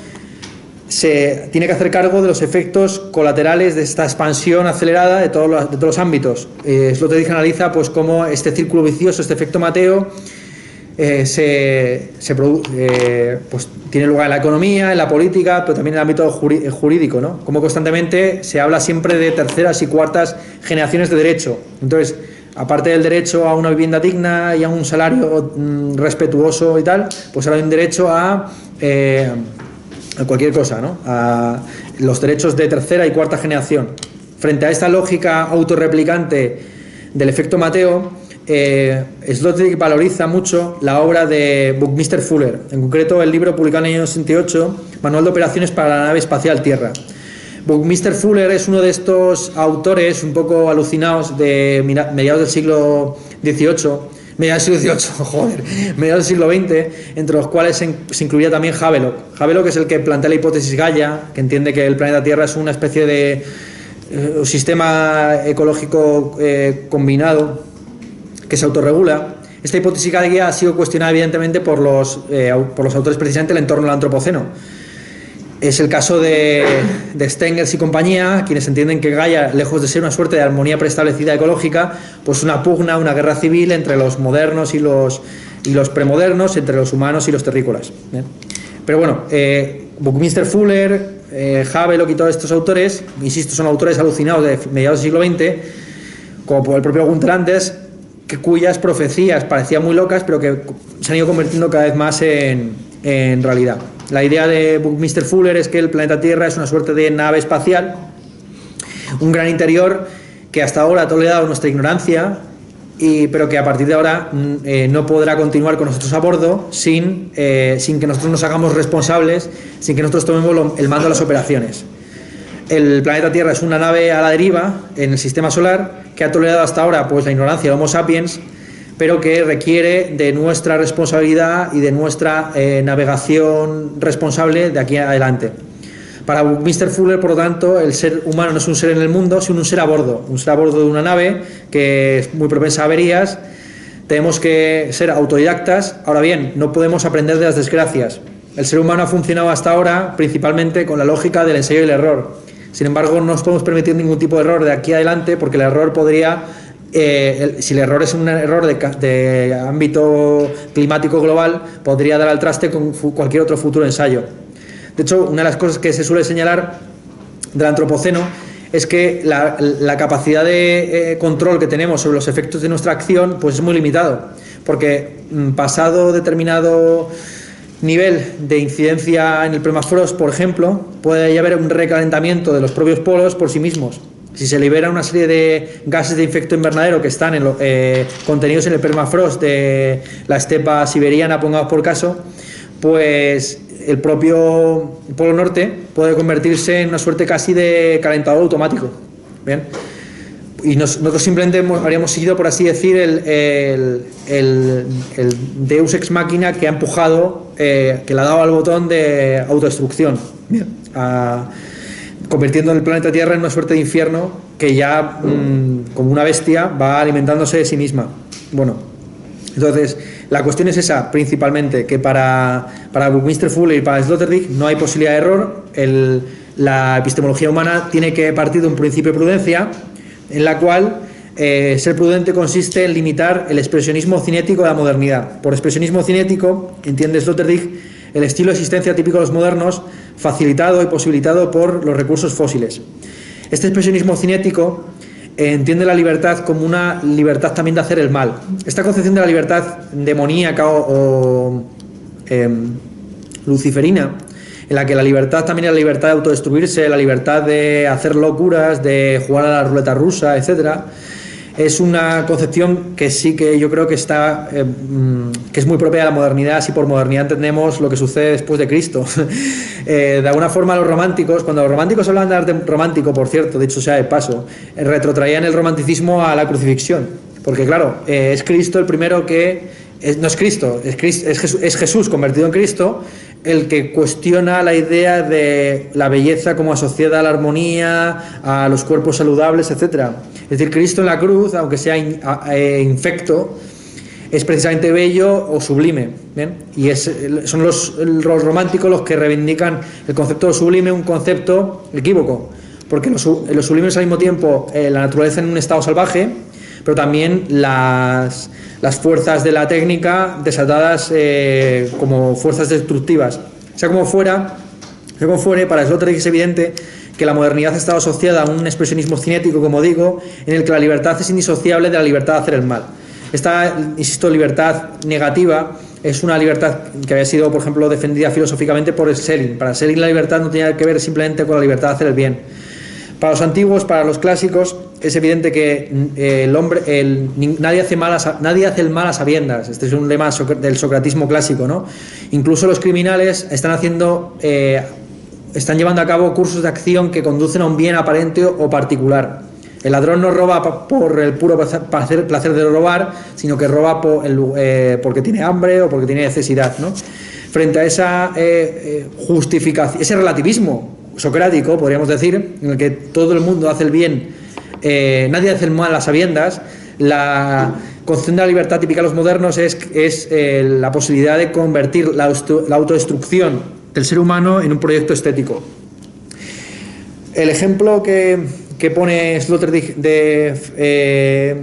se tiene que hacer cargo de los efectos colaterales de esta expansión acelerada de todos los ámbitos. Sloterdijk analiza pues cómo este círculo vicioso, este efecto Mateo, pues tiene lugar en la economía, en la política, pero también en el ámbito jurídico, ¿no? Como constantemente se habla siempre de terceras y cuartas generaciones de derecho. Entonces, aparte del derecho a una vivienda digna y a un salario respetuoso y tal, pues ahora hay un derecho a cualquier cosa, ¿no? A los derechos de tercera y cuarta generación. Frente a esta lógica autorreplicante del efecto Mateo, Sloterdijk valoriza mucho la obra de Buckminster Fuller, en concreto el libro publicado en el año 68, Manual de Operaciones para la Nave Espacial Tierra. Buckminster Fuller es uno de estos autores un poco alucinados de mediados del siglo XVIII, mediados del siglo XX, entre los cuales se incluía también Havelock. Havelock es el que plantea la hipótesis Gaia, que entiende que el planeta Tierra es una especie de sistema ecológico combinado que se autorregula. Esta hipótesis Gaia ha sido cuestionada evidentemente por los autores precisamente del entorno del antropoceno. Es el caso de Stengers y compañía, quienes entienden que Gaia, lejos de ser una suerte de armonía preestablecida ecológica, pues una pugna, una guerra civil entre los modernos y los premodernos, entre los humanos y los terrícolas. ¿Bien? Pero bueno, Buckminster Fuller, Havelock y todos estos autores, insisto, son autores alucinados de mediados del siglo XX, como por el propio Gunther Anders, cuyas profecías parecían muy locas, pero que se han ido convirtiendo cada vez más en realidad. La idea de Buckminster Fuller es que el planeta Tierra es una suerte de nave espacial, un gran interior que hasta ahora ha tolerado nuestra ignorancia, pero que a partir de ahora no podrá continuar con nosotros a bordo sin que nosotros nos hagamos responsables, sin que nosotros tomemos el mando de las operaciones. El planeta Tierra es una nave a la deriva en el sistema solar que ha tolerado hasta ahora pues la ignorancia de Homo sapiens, pero que requiere de nuestra responsabilidad y de nuestra navegación responsable de aquí en adelante. Para Buckminster Fuller, por lo tanto, el ser humano no es un ser en el mundo, sino un ser a bordo de una nave que es muy propensa a averías. Tenemos que ser autodidactas. Ahora bien, no podemos aprender de las desgracias. El ser humano ha funcionado hasta ahora principalmente con la lógica del ensayo y el error. Sin embargo, no nos podemos permitir ningún tipo de error de aquí adelante, porque el error podría, si el error es un error de ámbito climático global, podría dar al traste con cualquier otro futuro ensayo. De hecho, una de las cosas que se suele señalar del antropoceno es que la capacidad de control que tenemos sobre los efectos de nuestra acción pues es muy limitado, porque pasado determinado nivel de incidencia en el permafrost, por ejemplo, puede haber un recalentamiento de los propios polos por sí mismos. Si se libera una serie de gases de efecto invernadero que están contenidos en el permafrost de la estepa siberiana, pongamos por caso, pues el propio Polo Norte puede convertirse en una suerte casi de calentador automático. ¿Bien? Y nosotros simplemente habríamos seguido, por así decir, el Deus Ex Machina que ha empujado, que le ha dado al botón de autodestrucción, ¿bien? Convirtiendo el planeta Tierra en una suerte de infierno que ya, como una bestia, va alimentándose de sí misma. Bueno, entonces la cuestión es esa, principalmente, que para Buckminster Fuller y para Sloterdijk no hay posibilidad de error. La epistemología humana tiene que partir de un principio de prudencia, en la cual ser prudente consiste en limitar el expresionismo cinético de la modernidad. Por expresionismo cinético entiende Sloterdijk el estilo de existencia típico de los modernos, facilitado y posibilitado por los recursos fósiles. Este expresionismo cinético entiende la libertad como una libertad también de hacer el mal. Esta concepción de la libertad demoníaca o luciferina, en la que la libertad también es la libertad de autodestruirse, la libertad de hacer locuras, de jugar a la ruleta rusa, etcétera, es una concepción que sí que yo creo que está que es muy propia de la modernidad. Si por modernidad entendemos lo que sucede después de Cristo. De alguna forma los románticos, cuando los románticos hablan de arte romántico, por cierto, dicho sea de paso, retrotraían el romanticismo a la crucifixión, porque claro, es Cristo el primero que no es Cristo, es Jesús convertido en Cristo el que cuestiona la idea de la belleza como asociada a la armonía, a los cuerpos saludables, etcétera. Es decir, Cristo en la cruz, aunque sea infecto, es precisamente bello o sublime, ¿bien? Y son los románticos los que reivindican el concepto de sublime, un concepto equívoco, porque lo sublime es al mismo tiempo la naturaleza en un estado salvaje, pero también las fuerzas de la técnica desatadas como fuerzas destructivas. Sea como fuere, para Sloterdijk es evidente que la modernidad ha estado asociada a un expresionismo cinético, como digo, en el que la libertad es indisociable de la libertad de hacer el mal. Esta, insisto, libertad negativa es una libertad que había sido, por ejemplo, defendida filosóficamente por Schelling. Para Schelling la libertad no tenía que ver simplemente con la libertad de hacer el bien. Para los antiguos, para los clásicos, es evidente que nadie hace el mal a sabiendas. Este es un lema del socratismo clásico, ¿no? Incluso los criminales están llevando a cabo cursos de acción que conducen a un bien aparente o particular. El ladrón no roba por el puro placer de robar, sino que roba porque tiene hambre o porque tiene necesidad, ¿no? Frente a esa justificación, ese relativismo socrático, podríamos decir, en el que todo el mundo hace el bien, nadie hace el mal a sabiendas, la concepción de la libertad típica de los modernos es la posibilidad de convertir la autodestrucción del ser humano en un proyecto estético. El ejemplo que pone Sloterdijk de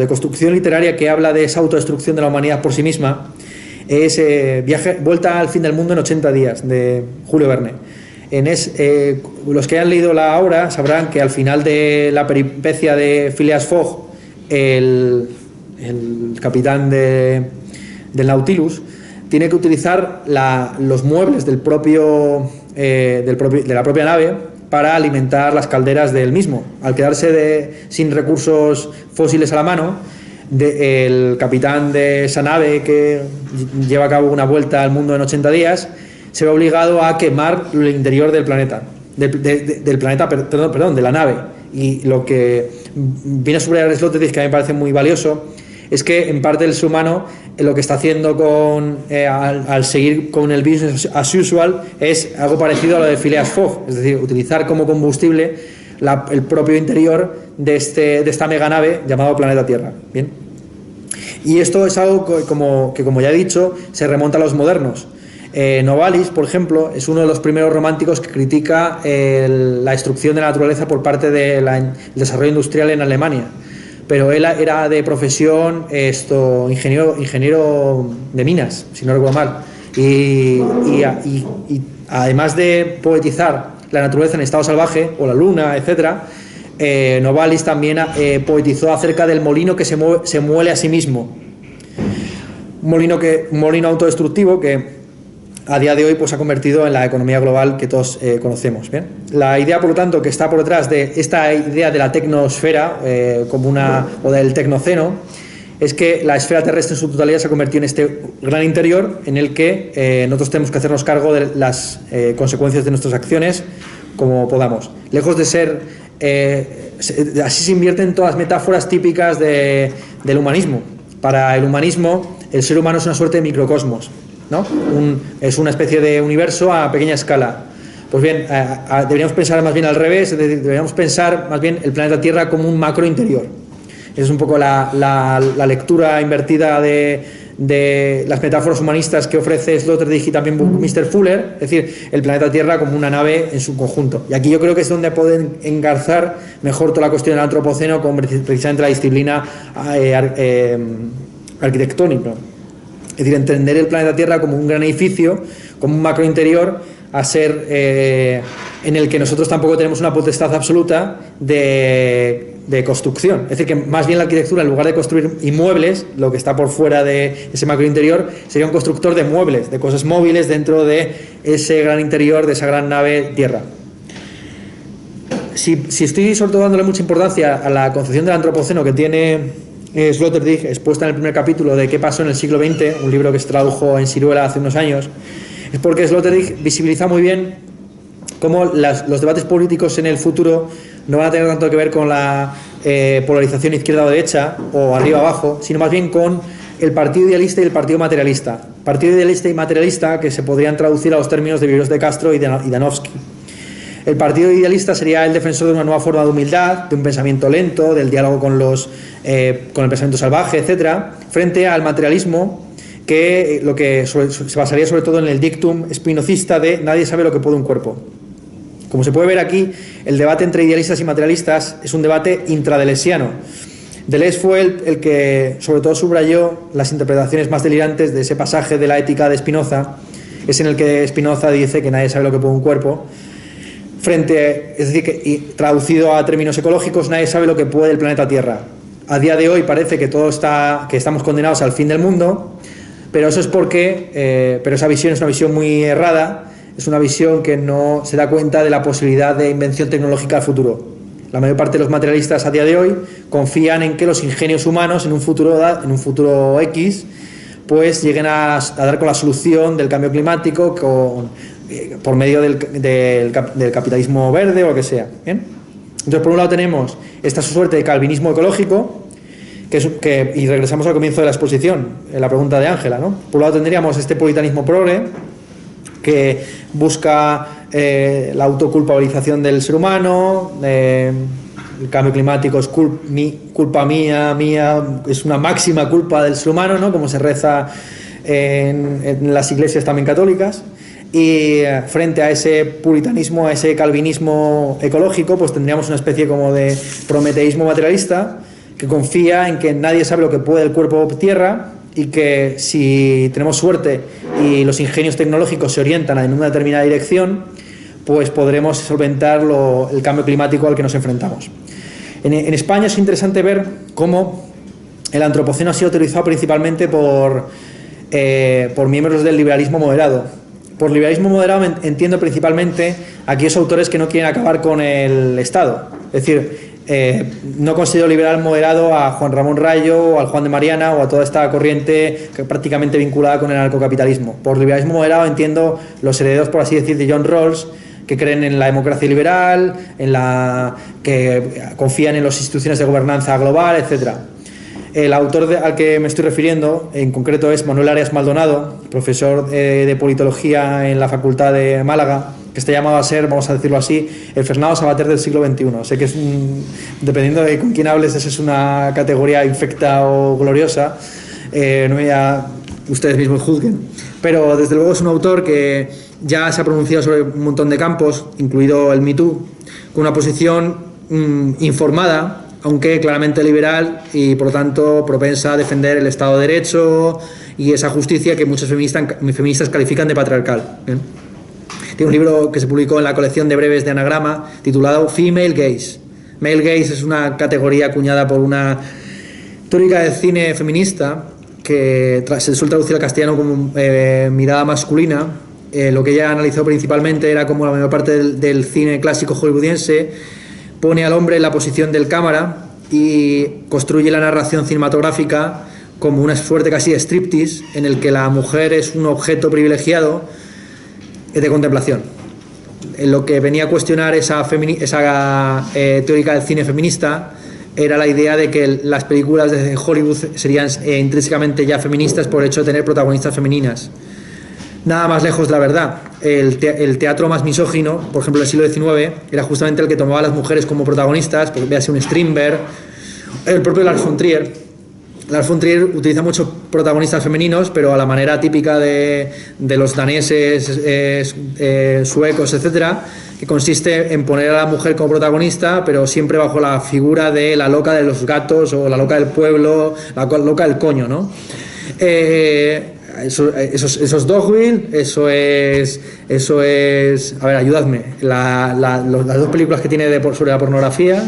construcción literaria que habla de esa autodestrucción de la humanidad por sí misma es Vuelta al fin del mundo en 80 días, de Julio Verne. Los que han leído la obra sabrán que al final de la peripecia de Phileas Fogg, el capitán del Nautilus, tiene que utilizar los muebles de la propia nave para alimentar las calderas del mismo. Al quedarse sin recursos fósiles a la mano, el capitán de esa nave que lleva a cabo una vuelta al mundo en 80 días se ve obligado a quemar el interior del planeta, de la nave. Y lo que viene a subrayar Sloterdijk, que a mí me parece muy valioso, es que en parte el ser humano lo que está haciendo al seguir con el business as usual es algo parecido a lo de Phileas Fogg, es decir, utilizar como combustible el propio interior de esta meganave llamado planeta Tierra. Bien. Y esto es algo que, como ya he dicho, se remonta a los modernos. Novalis, por ejemplo, es uno de los primeros románticos que critica la destrucción de la naturaleza por parte del desarrollo industrial en Alemania. Pero él era de profesión ingeniero de minas, si no recuerdo mal. Y además de poetizar la naturaleza en estado salvaje, o la luna, etcétera, Novalis también poetizó acerca del molino que se muele a sí mismo. Un molino autodestructivo que a día de hoy pues, ha convertido en la economía global que todos conocemos. ¿Bien? La idea, por lo tanto, que está por detrás de esta idea de la tecnosfera o del tecnoceno es que la esfera terrestre en su totalidad se ha convertido en este gran interior en el que nosotros tenemos que hacernos cargo de las consecuencias de nuestras acciones como podamos. Lejos de ser... así se invierten todas las metáforas típicas del humanismo. Para el humanismo, el ser humano es una suerte de microcosmos, ¿no? Es una especie de universo a pequeña escala. Pues bien, deberíamos pensar más bien al revés, deberíamos pensar más bien el planeta Tierra como un macro interior. Esa es un poco la lectura invertida de las metáforas humanistas que ofrece Sloterdijk y también Mr. Fuller, es decir, el planeta Tierra como una nave en su conjunto. Y aquí yo creo que es donde pueden engarzar mejor toda la cuestión del antropoceno con precisamente la disciplina arquitectónica. Es decir, entender el planeta Tierra como un gran edificio, como un macro interior, a ser en el que nosotros tampoco tenemos una potestad absoluta de construcción. Es decir, que más bien la arquitectura, en lugar de construir inmuebles, lo que está por fuera de ese macro interior, sería un constructor de muebles, de cosas móviles dentro de ese gran interior, de esa gran nave Tierra. Si estoy sobre todo dándole mucha importancia a la concepción del antropoceno que tiene Sloterdijk, expuesta en el primer capítulo de ¿Qué pasó en el siglo XX?, un libro que se tradujo en Siruela hace unos años, es porque Sloterdijk visibiliza muy bien cómo los debates políticos en el futuro no van a tener tanto que ver con la polarización izquierda o derecha o arriba abajo, sino más bien con el partido idealista y el partido materialista. Partido idealista y materialista que se podrían traducir a los términos de Viveros de Castro y Danowski. El partido idealista sería el defensor de una nueva forma de humildad, de un pensamiento lento, del diálogo con el pensamiento salvaje, etcétera, frente al materialismo, que lo que se basaría sobre todo en el dictum spinozista de nadie sabe lo que puede un cuerpo. Como se puede ver aquí, el debate entre idealistas y materialistas es un debate intradelesiano. Deleuze fue el que sobre todo subrayó las interpretaciones más delirantes de ese pasaje de la ética de Spinoza, es en el que Spinoza dice que nadie sabe lo que puede un cuerpo, es decir, que traducido a términos ecológicos, nadie sabe lo que puede el planeta Tierra. A día de hoy parece que estamos condenados al fin del mundo, pero eso es pero esa visión es una visión muy errada, es una visión que no se da cuenta de la posibilidad de invención tecnológica al futuro. La mayor parte de los materialistas a día de hoy confían en que los ingenios humanos en un futuro X pues lleguen a dar con la solución del cambio climático por medio del capitalismo verde o lo que sea. ¿Bien? Entonces, por un lado tenemos esta suerte de calvinismo ecológico, y regresamos al comienzo de la exposición, en la pregunta de Ángela, ¿no? Por un lado tendríamos este puritanismo progre, que busca la autoculpabilización del ser humano, el cambio climático es culpa mía, es una máxima culpa del ser humano, ¿no? Como se reza en las iglesias también católicas. Y frente a ese puritanismo, a ese calvinismo ecológico, pues tendríamos una especie como de prometeísmo materialista que confía en que nadie sabe lo que puede el cuerpo tierra y que si tenemos suerte y los ingenios tecnológicos se orientan en una determinada dirección, pues podremos solventar el cambio climático al que nos enfrentamos. En España es interesante ver cómo el antropoceno ha sido utilizado principalmente por miembros del liberalismo moderado. Por liberalismo moderado entiendo principalmente a aquellos autores que no quieren acabar con el Estado. Es decir, no considero liberal moderado a Juan Ramón Rayo o al Juan de Mariana o a toda esta corriente que prácticamente vinculada con el anarcocapitalismo. Por liberalismo moderado entiendo los herederos, por así decir, de John Rawls, que creen en la democracia liberal, que confían en las instituciones de gobernanza global, etc. El autor al que me estoy refiriendo, en concreto, es Manuel Arias Maldonado, profesor de politología en la Facultad de Málaga, que está llamado a ser, vamos a decirlo así, el Fernando Savater del siglo XXI. Sé que es dependiendo de con quién hables, esa es una categoría infecta o gloriosa, no ya ustedes mismos juzguen, pero desde luego es un autor que ya se ha pronunciado sobre un montón de campos, incluido el Me Too, con una posición informada, aunque claramente liberal y por lo tanto propensa a defender el Estado de Derecho y esa justicia que muchos feministas califican de patriarcal. ¿Bien? Tiene un libro que se publicó en la colección de breves de Anagrama titulado Female Gaze. Male Gaze es una categoría acuñada por una teórica del cine feminista que se suele traducir al castellano como mirada masculina. Lo que ella analizó principalmente era cómo la mayor parte del cine clásico hollywoodiense pone al hombre en la posición del cámara y construye la narración cinematográfica como una suerte casi de striptease en el que la mujer es un objeto privilegiado de contemplación. Lo que venía a cuestionar esa teórica del cine feminista era la idea de que las películas de Hollywood serían intrínsecamente ya feministas por el hecho de tener protagonistas femeninas. Nada más lejos de la verdad. El teatro más misógino, por ejemplo, del siglo XIX, era justamente el que tomaba a las mujeres como protagonistas, porque véase un Strindberg, el propio Lars von Trier. Lars von Trier utiliza muchos protagonistas femeninos, pero a la manera típica de los daneses, suecos, etcétera, que consiste en poner a la mujer como protagonista, pero siempre bajo la figura de la loca de los gatos o la loca del pueblo, la loca del coño, ¿no? Eso es Dogville, eso es, a ver, ayudadme, las dos películas que tiene sobre la pornografía,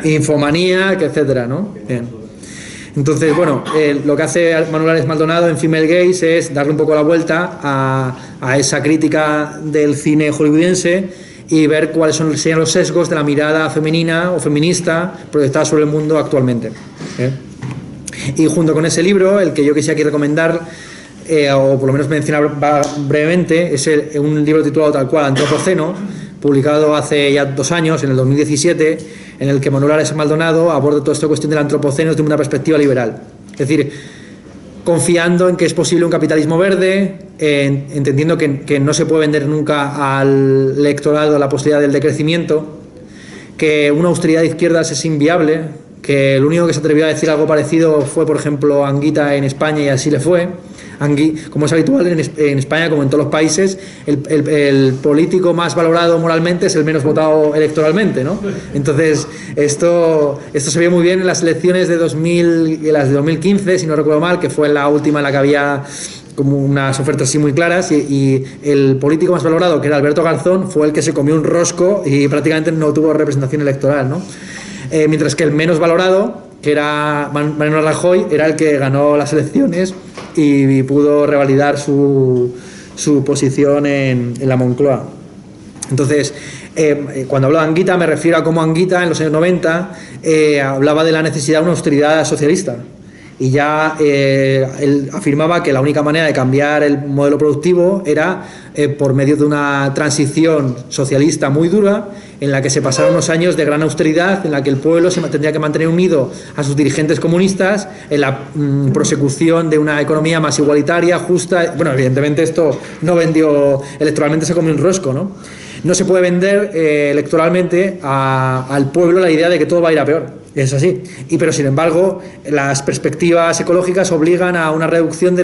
Infomanía, etcétera, ¿no? Bien. Entonces, bueno, lo que hace Manuel Arias Maldonado en Female Gaze es darle un poco la vuelta a esa crítica del cine hollywoodiense y ver cuáles serían los sesgos de la mirada femenina o feminista proyectada sobre el mundo actualmente. Y junto con ese libro, el que yo quisiera aquí recomendar, o por lo menos mencionar brevemente, es un libro titulado tal cual, Antropoceno, publicado hace ya 2 años, en el 2017, en el que Manuel Arias Maldonado aborda toda esta cuestión del antropoceno desde una perspectiva liberal. Es decir, confiando en que es posible un capitalismo verde, entendiendo que no se puede vender nunca al electorado la posibilidad del decrecimiento, que una austeridad de izquierdas es inviable, que el único que se atrevió a decir algo parecido fue, por ejemplo, Anguita en España, y así le fue. Como es habitual en España, como en todos los países, el político más valorado moralmente es el menos votado electoralmente, ¿no? Entonces, esto se vio muy bien en las elecciones de 2000 y las de 2015, si no recuerdo mal, que fue la última en la que había como unas ofertas así muy claras, y el político más valorado, que era Alberto Garzón, fue el que se comió un rosco y prácticamente no tuvo representación electoral, ¿no? Mientras que el menos valorado, que era Mariano Rajoy, era el que ganó las elecciones y pudo revalidar su posición en la Moncloa. Entonces, cuando hablo de Anguita, me refiero a cómo Anguita en los años 90 hablaba de la necesidad de una austeridad socialista. Y ya él afirmaba que la única manera de cambiar el modelo productivo era por medio de una transición socialista muy dura, en la que se pasaron unos años de gran austeridad, en la que el pueblo se tendría que mantener unido a sus dirigentes comunistas, en la prosecución de una economía más igualitaria, justa. Bueno, evidentemente esto no vendió, electoralmente se comió un rosco, ¿no? No se puede vender electoralmente al pueblo la idea de que todo va a ir a peor. Es así. Pero sin embargo, las perspectivas ecológicas obligan a una reducción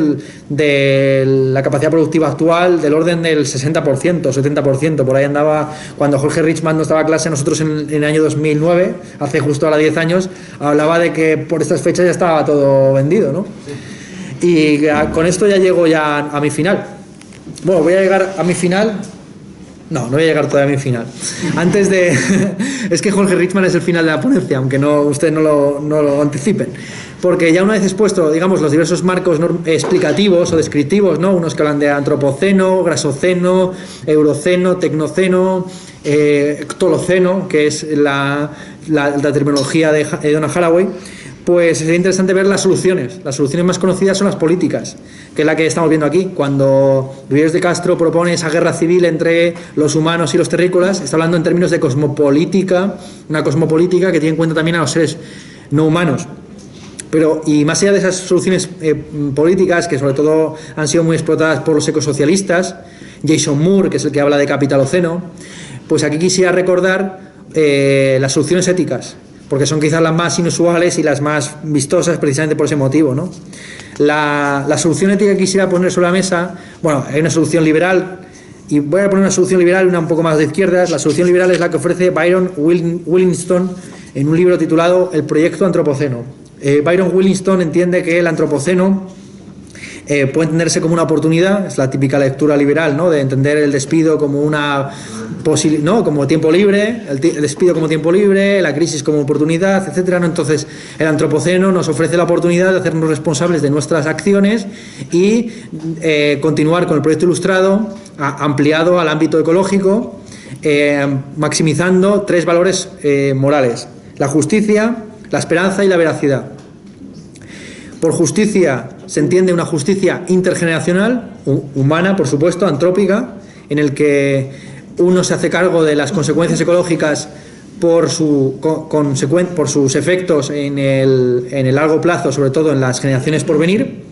de la capacidad productiva actual del orden del 60%, 70%. Por ahí andaba, cuando Jorge Richman nos daba clase a nosotros en el año 2009, hace justo ahora 10 años, hablaba de que por estas fechas ya estaba todo vendido, ¿no? Y con esto ya llego ya a mi final. Bueno, voy a llegar a mi final. No voy a llegar todavía a mi final. Antes de... es que Jorge Richman es el final de la ponencia, aunque ustedes no lo anticipen. Porque ya una vez expuesto, digamos, los diversos marcos explicativos o descriptivos, ¿no? Unos que hablan de antropoceno, grasoceno, euroceno, tecnoceno, ctoloceno, que es la terminología de Donna Haraway, pues sería interesante ver las soluciones. Las soluciones más conocidas son las políticas, que es la que estamos viendo aquí. Cuando Vives de Castro propone esa guerra civil entre los humanos y los terrícolas, está hablando en términos de cosmopolítica, una cosmopolítica que tiene en cuenta también a los seres no humanos. Y más allá de esas soluciones políticas, que sobre todo han sido muy explotadas por los ecosocialistas, Jason Moore, que es el que habla de capitaloceno, pues aquí quisiera recordar las soluciones éticas, porque son quizás las más inusuales y las más vistosas precisamente por ese motivo, ¿no? La solución ética que quisiera poner sobre la mesa, bueno, hay una solución liberal, y voy a poner una solución liberal, una un poco más de izquierdas. La solución liberal es la que ofrece Byron Williamson en un libro titulado El proyecto antropoceno. Byron Williamson entiende que el antropoceno puede entenderse como una oportunidad, es la típica lectura liberal, ¿no?, de entender el despido como una ¿no?, como tiempo libre, el despido como tiempo libre, la crisis como oportunidad, etcétera, ¿no? Entonces, el antropoceno nos ofrece la oportunidad de hacernos responsables de nuestras acciones y continuar con el proyecto ilustrado ampliado al ámbito ecológico, maximizando 3 valores morales: la justicia, la esperanza y la veracidad. Por justicia se entiende una justicia intergeneracional, humana, por supuesto, antrópica, en el que uno se hace cargo de las consecuencias ecológicas por sus efectos en el largo plazo, sobre todo en las generaciones por venir.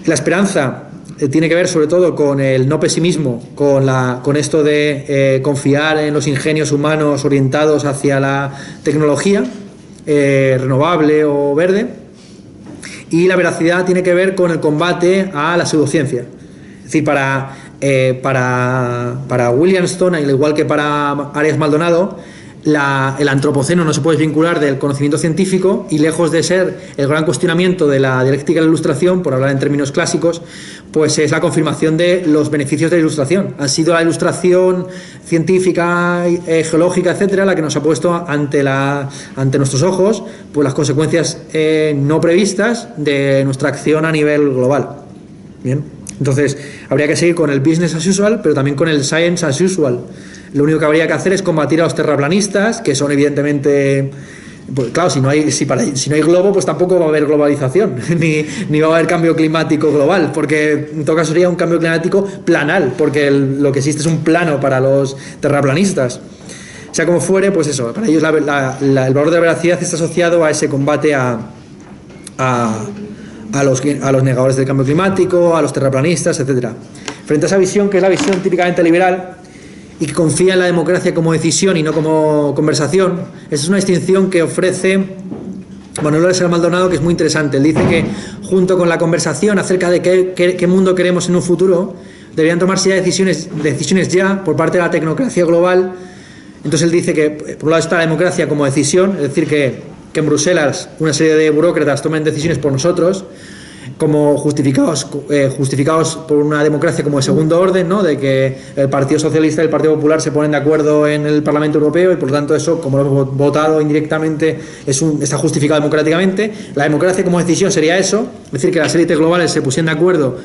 La esperanza tiene que ver sobre todo con el no pesimismo, con esto de confiar en los ingenios humanos orientados hacia la tecnología renovable o verde. Y la veracidad tiene que ver con el combate a la pseudociencia. Es decir, para Williamson, al igual que para Arias Maldonado, el antropoceno no se puede vincular del conocimiento científico, y lejos de ser el gran cuestionamiento de la dialéctica de la ilustración, por hablar en términos clásicos, pues es la confirmación de los beneficios de la ilustración. Ha sido la ilustración científica, geológica, etcétera, la que nos ha puesto ante nuestros ojos pues las consecuencias no previstas de nuestra acción a nivel global. Bien, entonces habría que seguir con el business as usual, pero también con el science as usual. Lo único que habría que hacer es combatir a los terraplanistas, que son evidentemente, pues claro, si no hay globo, pues tampoco va a haber globalización, ni va a haber cambio climático global, porque en todo caso sería un cambio climático planal, porque lo que existe es un plano para los terraplanistas. Sea como fuere, pues eso, para ellos el valor de la veracidad está asociado a ese combate a los negadores del cambio climático, a los terraplanistas, etcétera. Frente a esa visión, que es la visión típicamente liberal y que confía en la democracia como decisión y no como conversación, esa es una distinción que ofrece Manuel Arias Maldonado, que es muy interesante. Él dice que junto con la conversación acerca de qué mundo queremos en un futuro, deberían tomarse ya decisiones ya por parte de la tecnocracia global. Entonces él dice que por un lado está la democracia como decisión, es decir, que en Bruselas una serie de burócratas tomen decisiones por nosotros, como justificados por una democracia como de segundo orden, ¿no?, de que el Partido Socialista y el Partido Popular se ponen de acuerdo en el Parlamento Europeo y por lo tanto eso, como lo hemos votado indirectamente, está justificado democráticamente. La democracia como decisión sería eso, es decir, que las élites globales se pusieran de acuerdo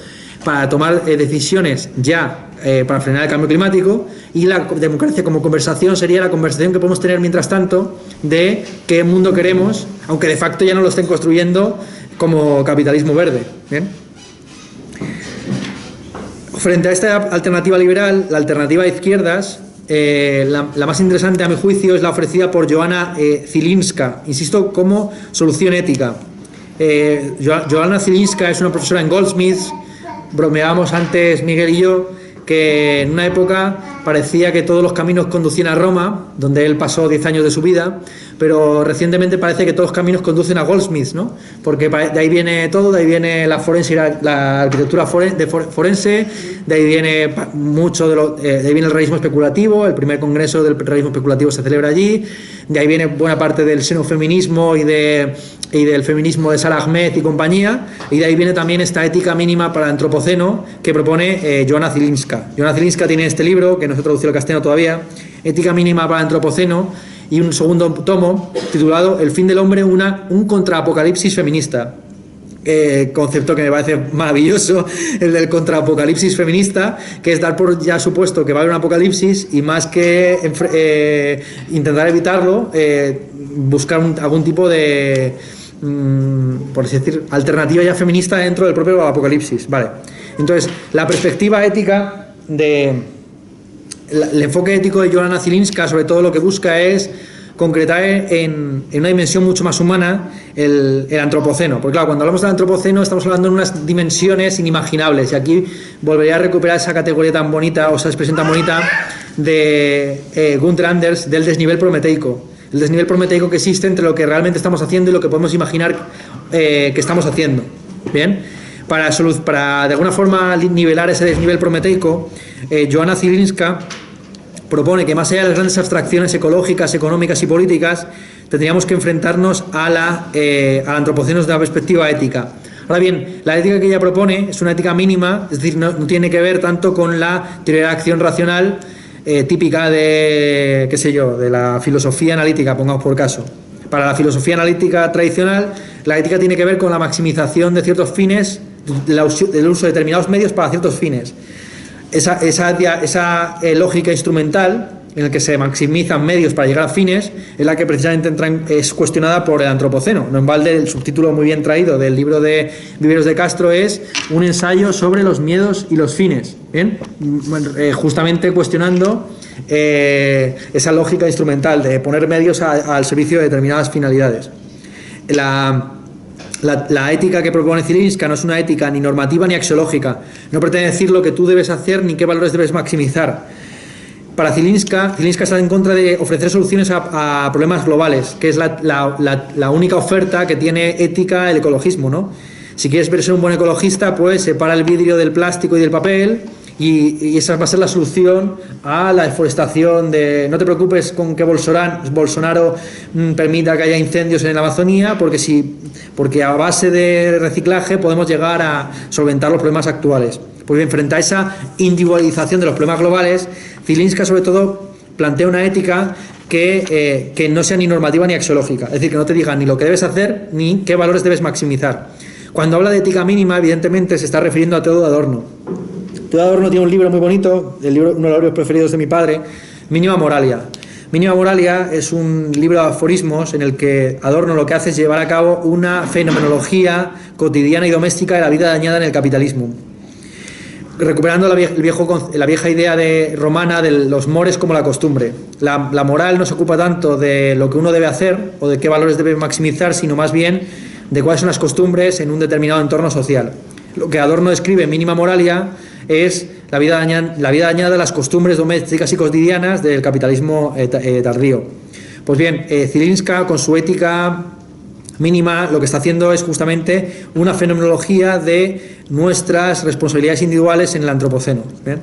para tomar decisiones ya para frenar el cambio climático, y la democracia como conversación sería la conversación que podemos tener mientras tanto de qué mundo queremos, aunque de facto ya no lo estén construyendo como capitalismo verde. ¿Bien? Frente a esta alternativa liberal, la alternativa de izquierdas, la más interesante a mi juicio es la ofrecida por Joanna Zielińska, insisto, como solución ética. Joanna Zielińska es una profesora en Goldsmiths. Bromeábamos antes Miguel y yo que en una época parecía que todos los caminos conducían a Roma, donde él pasó 10 años de su vida, pero recientemente parece que todos los caminos conducen a Goldsmiths, ¿no? Porque de ahí viene todo, de ahí viene la forense, la arquitectura forense, de ahí viene mucho de ahí viene el realismo especulativo. El primer congreso del realismo especulativo se celebra allí, de ahí viene buena parte del xenofeminismo y del feminismo de Sara Ahmed y compañía, y de ahí viene también esta ética mínima para el antropoceno que propone Joanna Zielińska. Joanna Zielińska tiene este libro, que no se ha traducido al castellano todavía, Ética mínima para el antropoceno, y un segundo tomo titulado El fin del hombre, un contraapocalipsis feminista. Concepto que me parece maravilloso, el del contraapocalipsis feminista, que es dar por ya supuesto que va a haber un apocalipsis, y más que intentar evitarlo, buscar algún tipo de por así decir, alternativa ya feminista dentro del propio apocalipsis. Vale. Entonces, la perspectiva ética el enfoque ético de Joanna Zielińska sobre todo lo que busca es concretar en una dimensión mucho más humana el antropoceno. Porque claro, cuando hablamos del antropoceno estamos hablando en unas dimensiones inimaginables, y aquí volvería a recuperar esa categoría tan bonita, o esa expresión tan bonita de Gunther Anders, del desnivel prometeico. El desnivel prometeico que existe entre lo que realmente estamos haciendo y lo que podemos imaginar que estamos haciendo. Bien, para de alguna forma nivelar ese desnivel prometeico, Joanna Zielińska propone que más allá de las grandes abstracciones ecológicas, económicas y políticas, tendríamos que enfrentarnos al antropoceno desde una perspectiva ética. Ahora bien, la ética que ella propone es una ética mínima, es decir, no tiene que ver tanto con la teoría de acción racional típica de, qué sé yo, de la filosofía analítica, pongamos por caso. Para la filosofía analítica tradicional, la ética tiene que ver con la maximización de ciertos fines, del uso de determinados medios para ciertos fines. Esa lógica instrumental en la que se maximizan medios para llegar a fines es la que precisamente es cuestionada por el antropoceno. No en balde el subtítulo muy bien traído del libro de Viveros de Castro es un ensayo sobre los miedos y los fines. ¿Bien? Justamente cuestionando esa lógica instrumental de poner medios al servicio de determinadas finalidades. La ética que propone Zielińska no es una ética ni normativa ni axiológica. No pretende decir lo que tú debes hacer ni qué valores debes maximizar. Para Zielińska está en contra de ofrecer soluciones a problemas globales, que es la única oferta que tiene ética el ecologismo, ¿no? Si quieres ser un buen ecologista, pues separa el vidrio del plástico y del papel, y esa va a ser la solución a la deforestación. No te preocupes con que Bolsonaro permita que haya incendios en la Amazonía, porque a base de reciclaje podemos llegar a solventar los problemas actuales. Pues bien, frente a esa individualización de los problemas globales, Zielińska sobre todo plantea una ética que no sea ni normativa ni axiológica, es decir, que no te diga ni lo que debes hacer ni qué valores debes maximizar. Cuando habla de ética mínima, evidentemente se está refiriendo a Teodo Adorno. Teodo Adorno tiene un libro muy bonito, uno de los libros preferidos de mi padre, Mínima Moralia. Mínima Moralia es un libro de aforismos en el que Adorno lo que hace es llevar a cabo una fenomenología cotidiana y doméstica de la vida dañada en el capitalismo, recuperando la vieja idea romana de los mores como la costumbre. La moral no se ocupa tanto de lo que uno debe hacer o de qué valores debe maximizar, sino más bien de cuáles son las costumbres en un determinado entorno social. Lo que Adorno describe en Mínima Moralia es la vida dañada de las costumbres domésticas y cotidianas del capitalismo tardío. Pues bien, Zielińska, con su ética mínima, lo que está haciendo es justamente una fenomenología de nuestras responsabilidades individuales en el antropoceno. ¿Bien?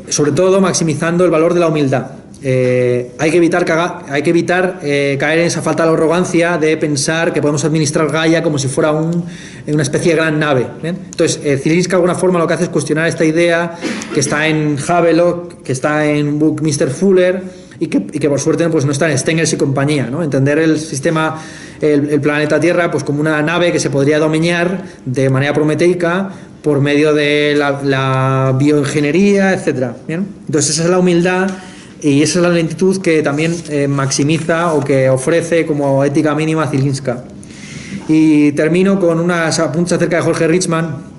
Sobre todo maximizando el valor de la humildad. Hay que evitar caer en esa falta de arrogancia de pensar que podemos administrar Gaia como si fuera una especie de gran nave. ¿Bien? Entonces, Zielińska de alguna forma lo que hace es cuestionar esta idea que está en Havelock, que está en Buckminster Fuller y que por suerte pues no está en Stengers y compañía, ¿no? Entender el sistema, el planeta Tierra, pues como una nave que se podría dominar de manera prometeica por medio de la bioingeniería, etcétera. ¿Bien? Entonces esa es la humildad y esa es la lentitud que también maximiza o que ofrece como ética mínima Zielińska. Y termino con unas apuntes acerca de Jorge Richman,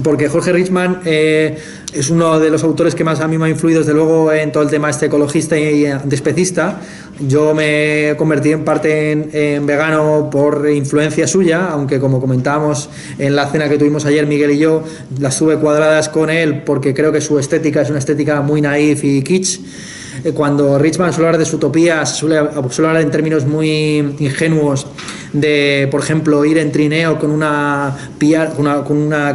porque Jorge Richman es uno de los autores que más a mí me ha influido, desde luego, en todo el tema ecologista y antiespecista. Yo me convertí en parte en vegano por influencia suya, aunque como comentábamos en la cena que tuvimos ayer Miguel y yo, las tuve cuadradas con él porque creo que su estética es una estética muy naif y kitsch. Cuando Richman suele hablar de su utopía, suele hablar en términos muy ingenuos de, por ejemplo, ir en trineo con una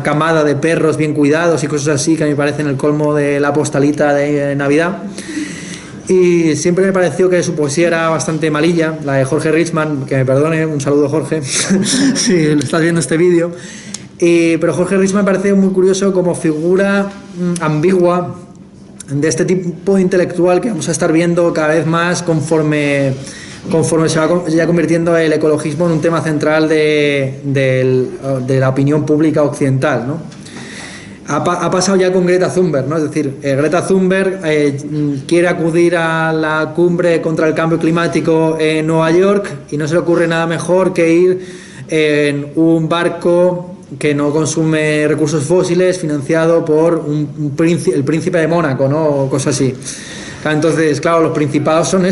camada de perros bien cuidados y cosas así, que a mí me parecen el colmo de la postalita de Navidad. Y siempre me pareció que su poesía era bastante malilla, la de Jorge Richman, que me perdone, un saludo Jorge, si estás viendo este vídeo. Pero Jorge Richman me parece muy curioso como figura ambigua de este tipo de intelectual que vamos a estar viendo cada vez más conforme se va ya convirtiendo el ecologismo en un tema central de la opinión pública occidental, ¿no? Ha pasado ya con Greta Thunberg, ¿no? Es decir, Greta Thunberg quiere acudir a la cumbre contra el cambio climático en Nueva York y no se le ocurre nada mejor que ir en un barco que no consume recursos fósiles, financiado por el príncipe de Mónaco, ¿no? O cosas así. Entonces, claro, los principados son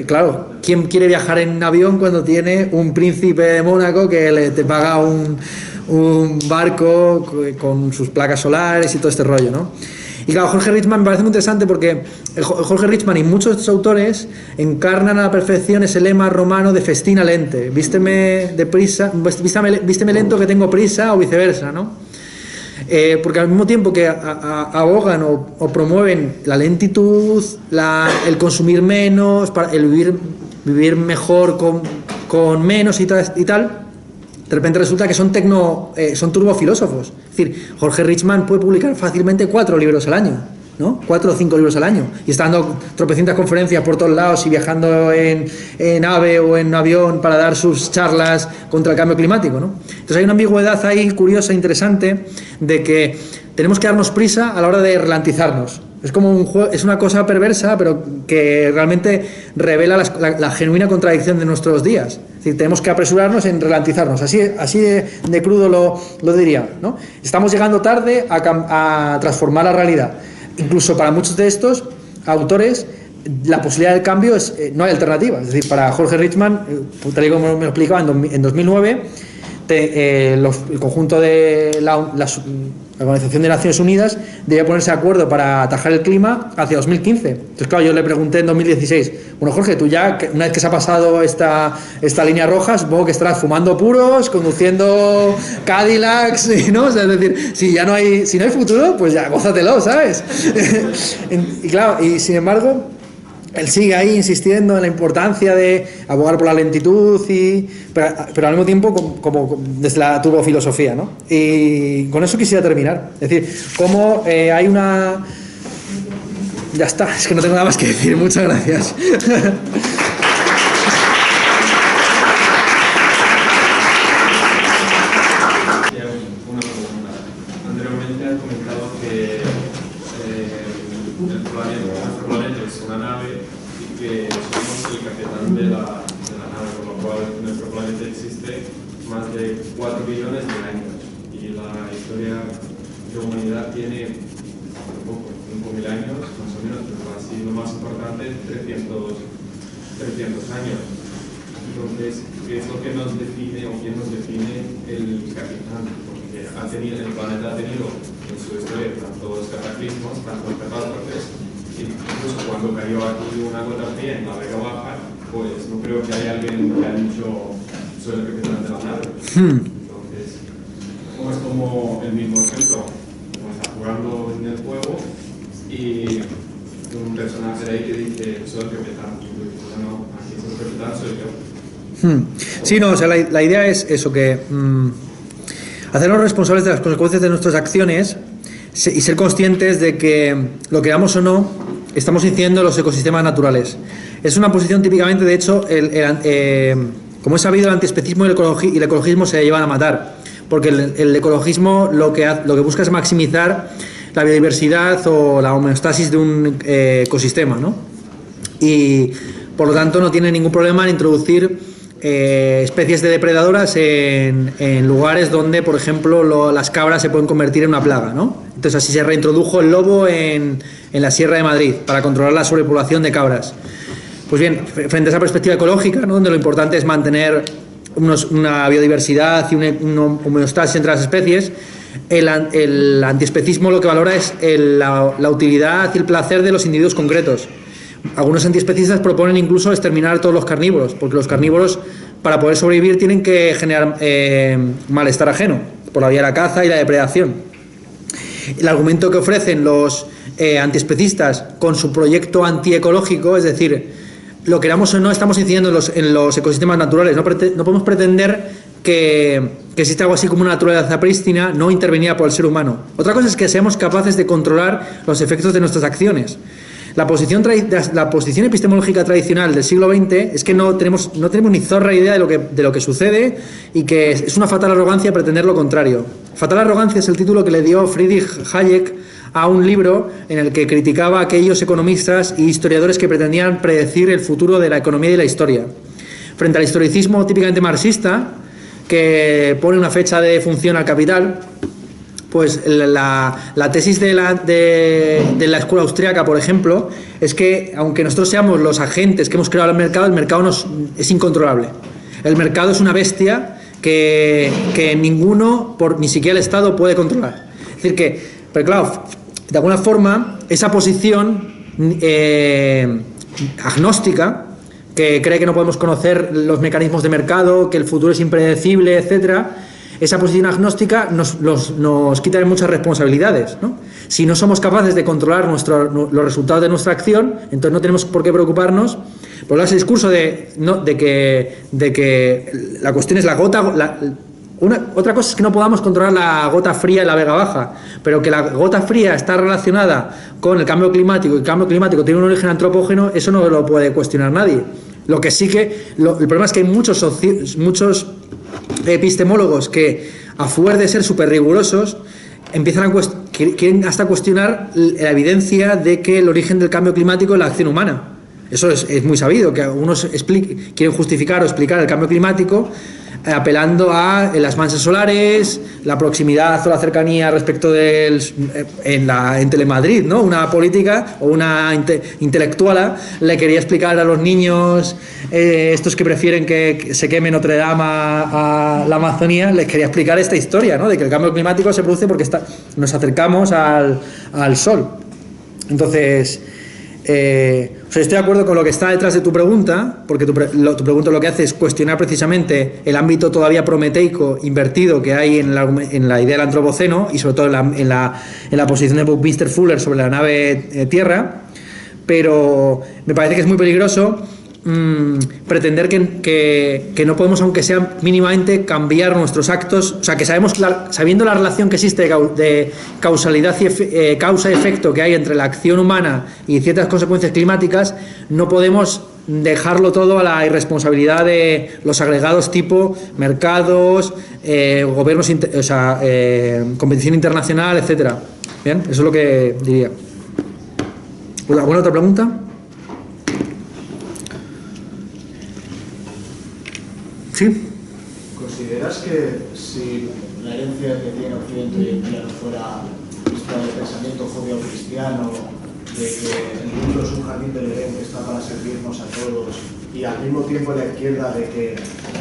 claro, ¿quién quiere viajar en avión cuando tiene un príncipe de Mónaco que te paga un barco con sus placas solares y todo este rollo, ¿no? Y claro, Jorge Richman me parece muy interesante porque Jorge Richman y muchos de estos autores encarnan a la perfección ese lema romano de festina lente, vísteme lento que tengo prisa, o viceversa, ¿no? Porque al mismo tiempo que abogan o promueven la lentitud, el consumir menos, el vivir mejor con menos y tal, de repente resulta que son turbofilósofos. Es decir, Jorge Richman puede publicar fácilmente 4 libros al año, ¿no? 4 o 5 libros al año, y está dando tropecientas conferencias por todos lados y viajando en AVE o en avión para dar sus charlas contra el cambio climático, ¿no? Entonces hay una ambigüedad ahí curiosa e interesante de que tenemos que darnos prisa a la hora de ralentizarnos. Es como es una cosa perversa, pero que realmente revela la genuina contradicción de nuestros días. Es decir, tenemos que apresurarnos en ralentizarnos. Así de crudo lo diría, ¿no? Estamos llegando tarde a transformar la realidad. Incluso para muchos de estos autores, la posibilidad del cambio no hay alternativa. Es decir, para Jorge Richman, tal y como me lo explicaba en 2009, el conjunto de la Organización de Naciones Unidas debía ponerse de acuerdo para atajar el clima hacia 2015. Entonces, claro, yo le pregunté en 2016, bueno, Jorge, tú ya, una vez que se ha pasado esta línea roja, supongo que estarás fumando puros, conduciendo Cadillacs, ¿no? O sea, es decir, si no hay futuro, pues ya, gózatelo, ¿sabes? Y claro, y sin embargo, él sigue ahí insistiendo en la importancia de abogar por la lentitud, pero al mismo tiempo como desde la turbofilosofía, ¿no? Y con eso quisiera terminar. Es decir, cómo hay una... Ya está, es que no tengo nada más que decir. Muchas gracias. El planeta ha tenido en su historia tantos cataclismos, tantos catástrofes, incluso cuando cayó aquí una gota fría en la Vega Baja, pues no creo que haya alguien que haya dicho soy el capitán de la nave. Entonces, es como el mismo ejemplo, como está jugando en el juego y un personaje de ahí que dice soy el capitán, y tú dices, no, aquí soy el capitán, soy yo. Sí, no, o sea, la idea es eso, que hacernos responsables de las consecuencias de nuestras acciones y ser conscientes de que, lo queramos o no, estamos incidiendo en los ecosistemas naturales. Es una posición típicamente, de hecho, como es sabido, el antiespecismo y el ecologismo se llevan a matar, porque el ecologismo lo que busca es maximizar la biodiversidad o la homeostasis de un ecosistema, ¿no? Y por lo tanto no tiene ningún problema en introducir especies de depredadoras en lugares donde, por ejemplo, las cabras se pueden convertir en una plaga, ¿no? Entonces así se reintrodujo el lobo en la Sierra de Madrid para controlar la sobrepoblación de cabras. Pues bien, frente a esa perspectiva ecológica, ¿no?, donde lo importante es mantener una biodiversidad y una homeostasis entre las especies, el antiespecismo lo que valora es la utilidad y el placer de los individuos concretos. Algunos antiespecistas proponen incluso exterminar a todos los carnívoros, porque los carnívoros, para poder sobrevivir, tienen que generar malestar ajeno, por la vía de la caza y la depredación. El argumento que ofrecen los antiespecistas con su proyecto antiecológico, es decir, lo queramos o no, estamos incidiendo en los ecosistemas naturales. No podemos pretender que existe algo así como una naturaleza prístina no intervenida por el ser humano. Otra cosa es que seamos capaces de controlar los efectos de nuestras acciones. La posición epistemológica tradicional del siglo XX es que no tenemos ni zorra idea de lo que sucede, y que es una fatal arrogancia pretender lo contrario. Fatal arrogancia es el título que le dio Friedrich Hayek a un libro en el que criticaba a aquellos economistas y historiadores que pretendían predecir el futuro de la economía y la historia. Frente al historicismo típicamente marxista, que pone una fecha de función al capital. Pues la tesis de la escuela austríaca, por ejemplo, es que aunque nosotros seamos los agentes que hemos creado el mercado es incontrolable. El mercado es una bestia que ninguno, ni siquiera el Estado, puede controlar. Es decir que, pero claro, de alguna forma, esa posición agnóstica, que cree que no podemos conocer los mecanismos de mercado, que el futuro es impredecible, etcétera, esa posición agnóstica nos quita muchas responsabilidades, ¿no? Si no somos capaces de controlar los resultados de nuestra acción, entonces no tenemos por qué preocuparnos. Por ese discurso de que la cuestión es la gota... otra cosa es que no podamos controlar la gota fría y la vega baja, pero que la gota fría está relacionada con el cambio climático y el cambio climático tiene un origen antropógeno, eso no lo puede cuestionar nadie. Lo que sí que... el problema es que hay muchos epistemólogos que, a fuerza de ser súper rigurosos, quieren hasta cuestionar la evidencia de que el origen del cambio climático es la acción humana. Eso es muy sabido, que algunos quieren justificar o explicar el cambio climático apelando a las manchas solares, la proximidad o la cercanía respecto en Telemadrid, ¿no? Una política o una intelectuala le quería explicar a los niños, estos que prefieren que se queme Notre Dame a la Amazonía, les quería explicar esta historia, ¿no? De que el cambio climático se produce porque nos acercamos al Sol. Entonces... estoy de acuerdo con lo que está detrás de tu pregunta, porque tu pregunta lo que hace es cuestionar precisamente el ámbito todavía prometeico invertido que hay en la idea del antropoceno y sobre todo en la posición de Buckminster Fuller sobre la nave Tierra, pero me parece que es muy peligroso pretender que no podemos, aunque sea mínimamente, cambiar nuestros actos. O sea, que sabiendo la relación que existe de causalidad y causa y efecto que hay entre la acción humana y ciertas consecuencias climáticas, no podemos dejarlo todo a la irresponsabilidad de los agregados tipo mercados, gobiernos, competición internacional, etcétera. Bien, eso es lo que diría. ¿Alguna otra pregunta? Sí. ¿Consideras que si la herencia que tiene Occidente ya no fuera esta de pensamiento judeo-cristiano, de que el mundo es un jardín del Edén que está para servirnos a todos, y al mismo tiempo la izquierda de que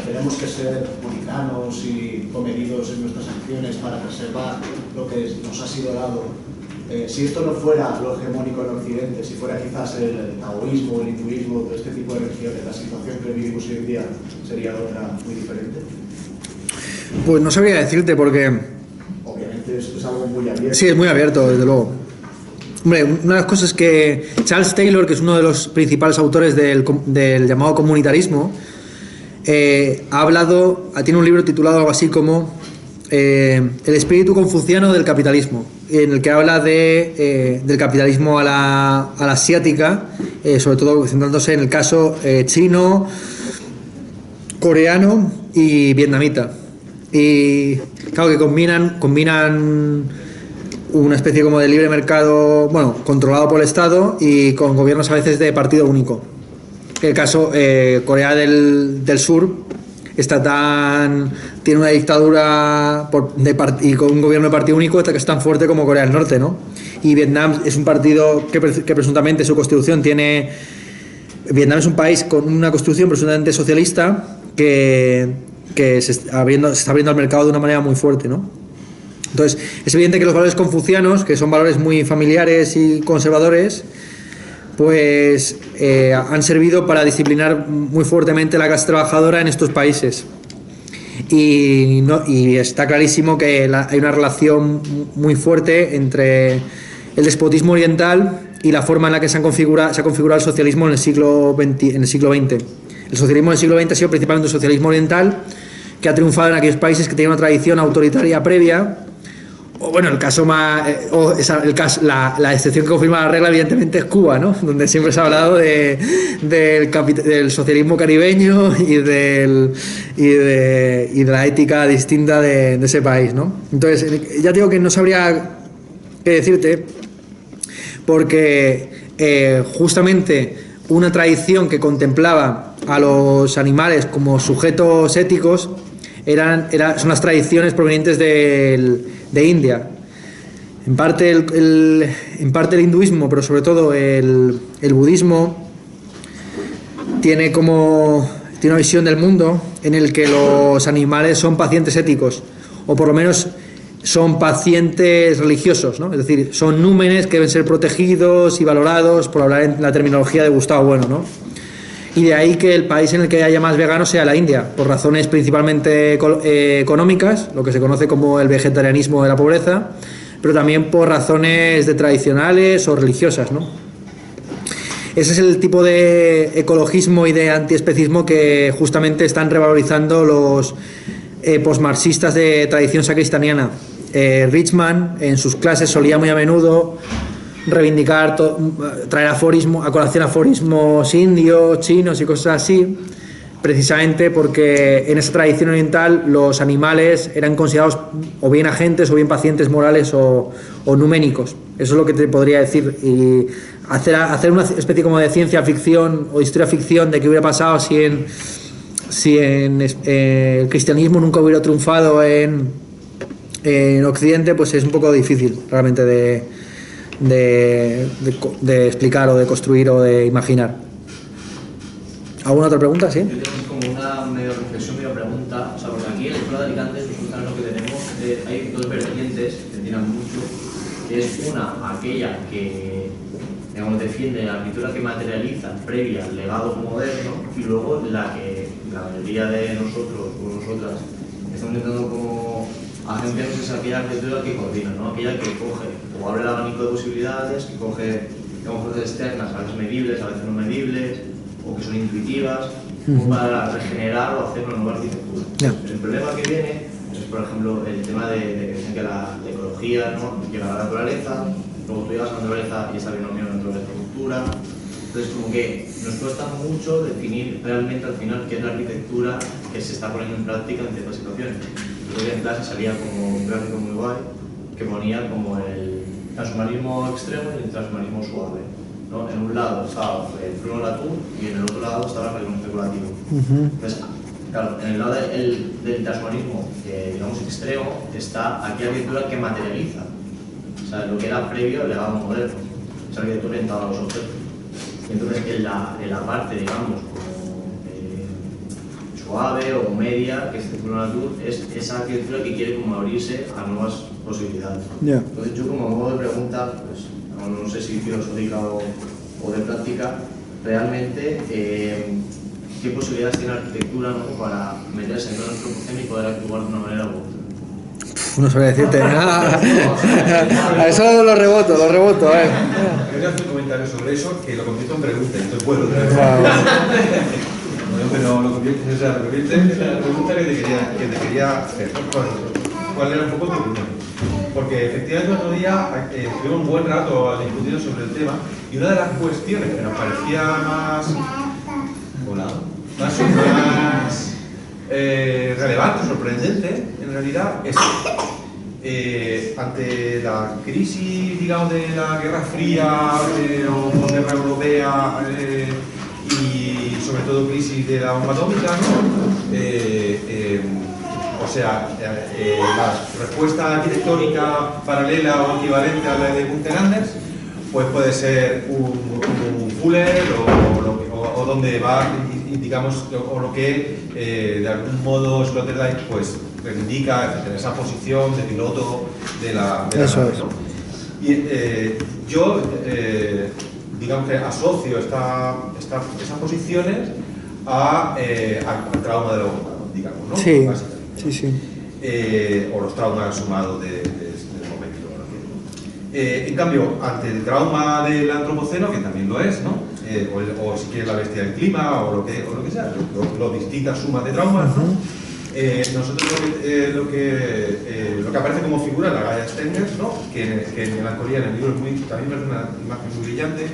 tenemos que ser puritanos y comedidos en nuestras acciones para preservar lo que nos ha sido dado, si esto no fuera lo hegemónico en Occidente, si fuera quizás el taoísmo, el hinduismo, todo este tipo de religiones, la situación que vivimos hoy en día sería otra muy diferente? Pues no sabría decirte porque... Obviamente esto es algo muy abierto. Sí, es muy abierto, desde luego. Hombre, una de las cosas que Charles Taylor, que es uno de los principales autores del llamado comunitarismo, tiene un libro titulado algo así como El espíritu confuciano del capitalismo, en el que habla del capitalismo a la asiática, sobre todo centrándose en el caso chino, coreano y vietnamita. Y claro que combinan una especie como de libre mercado, bueno, controlado por el Estado y con gobiernos a veces de partido único. El caso Corea del Sur tiene una dictadura y con un gobierno de partido único que es tan fuerte como Corea del Norte, ¿no? Y Vietnam es un partido que presuntamente su constitución tiene... Vietnam es un país con una constitución presuntamente socialista que se está abriendo al mercado de una manera muy fuerte, ¿no? Entonces, es evidente que los valores confucianos, que son valores muy familiares y conservadores, pues han servido para disciplinar muy fuertemente la clase trabajadora en estos países. Y está clarísimo que hay una relación muy fuerte entre el despotismo oriental y la forma en la que se ha configurado el socialismo en el siglo XX. El socialismo en el siglo XX ha sido principalmente un socialismo oriental que ha triunfado en aquellos países que tienen una tradición autoritaria previa. O bueno, la excepción que confirma la regla evidentemente es Cuba, ¿no? Donde siempre se ha hablado del socialismo caribeño y de la ética distinta de ese país, ¿no? Entonces, ya digo que no sabría qué decirte, porque justamente una tradición que contemplaba a los animales como sujetos éticos son las tradiciones provenientes de India. En parte el hinduismo, pero sobre todo el budismo tiene una visión del mundo en el que los animales son pacientes éticos, o por lo menos son pacientes religiosos, ¿no? Es decir, son númenes que deben ser protegidos y valorados, por hablar en la terminología de Gustavo Bueno, ¿no? Y de ahí que el país en el que haya más veganos sea la India, por razones principalmente económicas, lo que se conoce como el vegetarianismo de la pobreza, pero también por razones tradicionales o religiosas, ¿no? Ese es el tipo de ecologismo y de antiespecismo que justamente están revalorizando los posmarxistas de tradición sacristaniana. Richman en sus clases solía muy a menudo reivindicar, traer a colación aforismos indios, chinos y cosas así, precisamente porque en esa tradición oriental los animales eran considerados o bien agentes o bien pacientes morales o numénicos. Eso es lo que te podría decir. Y hacer una especie como de ciencia ficción o historia ficción de qué hubiera pasado si el cristianismo nunca hubiera triunfado en Occidente, pues es un poco difícil realmente de explicar o de construir o de imaginar. ¿Alguna otra pregunta? Sí. Yo tengo como una medio reflexión, medio pregunta. O sea, porque aquí en la Escuela de Alicante, nosotros lo que tenemos, hay dos vertientes que tiran mucho. Es una, aquella que, digamos, defiende la arquitectura que materializa previa al legado moderno, y luego la que la mayoría de nosotros o nosotras estamos intentando como agenciarnos es aquella arquitectura que coordina, ¿no? Aquella que coge o abre el abanico de posibilidades, que coge, digamos, cosas externas, a veces medibles, a veces no medibles, o que son intuitivas, como para regenerar o hacer una nueva arquitectura. Yeah. El problema que viene es, por ejemplo, el tema de que la ecología, ¿no?, llega a la naturaleza, luego tú llegas a la naturaleza y esa binomio naturaleza-cultura. Entonces, como que nos cuesta mucho definir realmente al final qué es la arquitectura que se está poniendo en práctica en ciertas situaciones. Yo creo que en clase salía como un gráfico muy guay que ponía como el transhumanismo extremo y el transhumanismo suave, ¿no? En un lado estaba el Bruno Latour y en el otro lado estaba el realismo especulativo. Entonces, claro, en el lado del transhumanismo, digamos, extremo, está aquella arquitectura que materializa, o sea, lo que era previo al legado moderno, esa arquitectura orientada a los objetos. Y entonces, en la parte, digamos, suave o media, que es el Bruno Latour, es esa arquitectura que quiere como abrirse a nuevas posibilidades. Yeah. Entonces, yo como modo de pregunta, pues, no sé si filosófica o de práctica, realmente, ¿qué posibilidades tiene la arquitectura, ¿no?, para meterse en nuestro proceso y poder actuar de una manera u otra? No sabría decirte. A eso lo reboto. Quería hacer un comentario sobre eso, que lo convierto en pregunta, entonces puedo otra vez. Bueno, pero lo convierte en la pregunta que te quería hacer. ¿Cuál era un poco tu opinión? Porque efectivamente el otro día estuvimos un buen rato discutiendo sobre el tema, y una de las cuestiones que nos parecía más relevante, sorprendente, en realidad, es ante la crisis, digamos, de la Guerra Fría o Guerra Europea, y sobre todo crisis de la bomba atómica, ¿no? O sea, la respuesta arquitectónica paralela o equivalente a la de Gunther Anders, pues puede ser un Fuller o donde va, digamos, o lo que de algún modo Sloterdijk pues reivindica, en esa posición de piloto de la Eso nave, es. ¿no? Y yo, digamos que asocio esas posiciones al trauma de la bomba, digamos, ¿no? Sí, Básicamente. sí. O los traumas sumados del momento. En cambio, ante el trauma del antropoceno, que también lo es, ¿no? O si quieres la bestia del clima, o lo que sea, lo distintas sumas de traumas, ¿no? Nosotros lo que aparece como figura en la Gaia Stengers, ¿no? que en Melancolía, en el libro, también es una imagen muy brillante.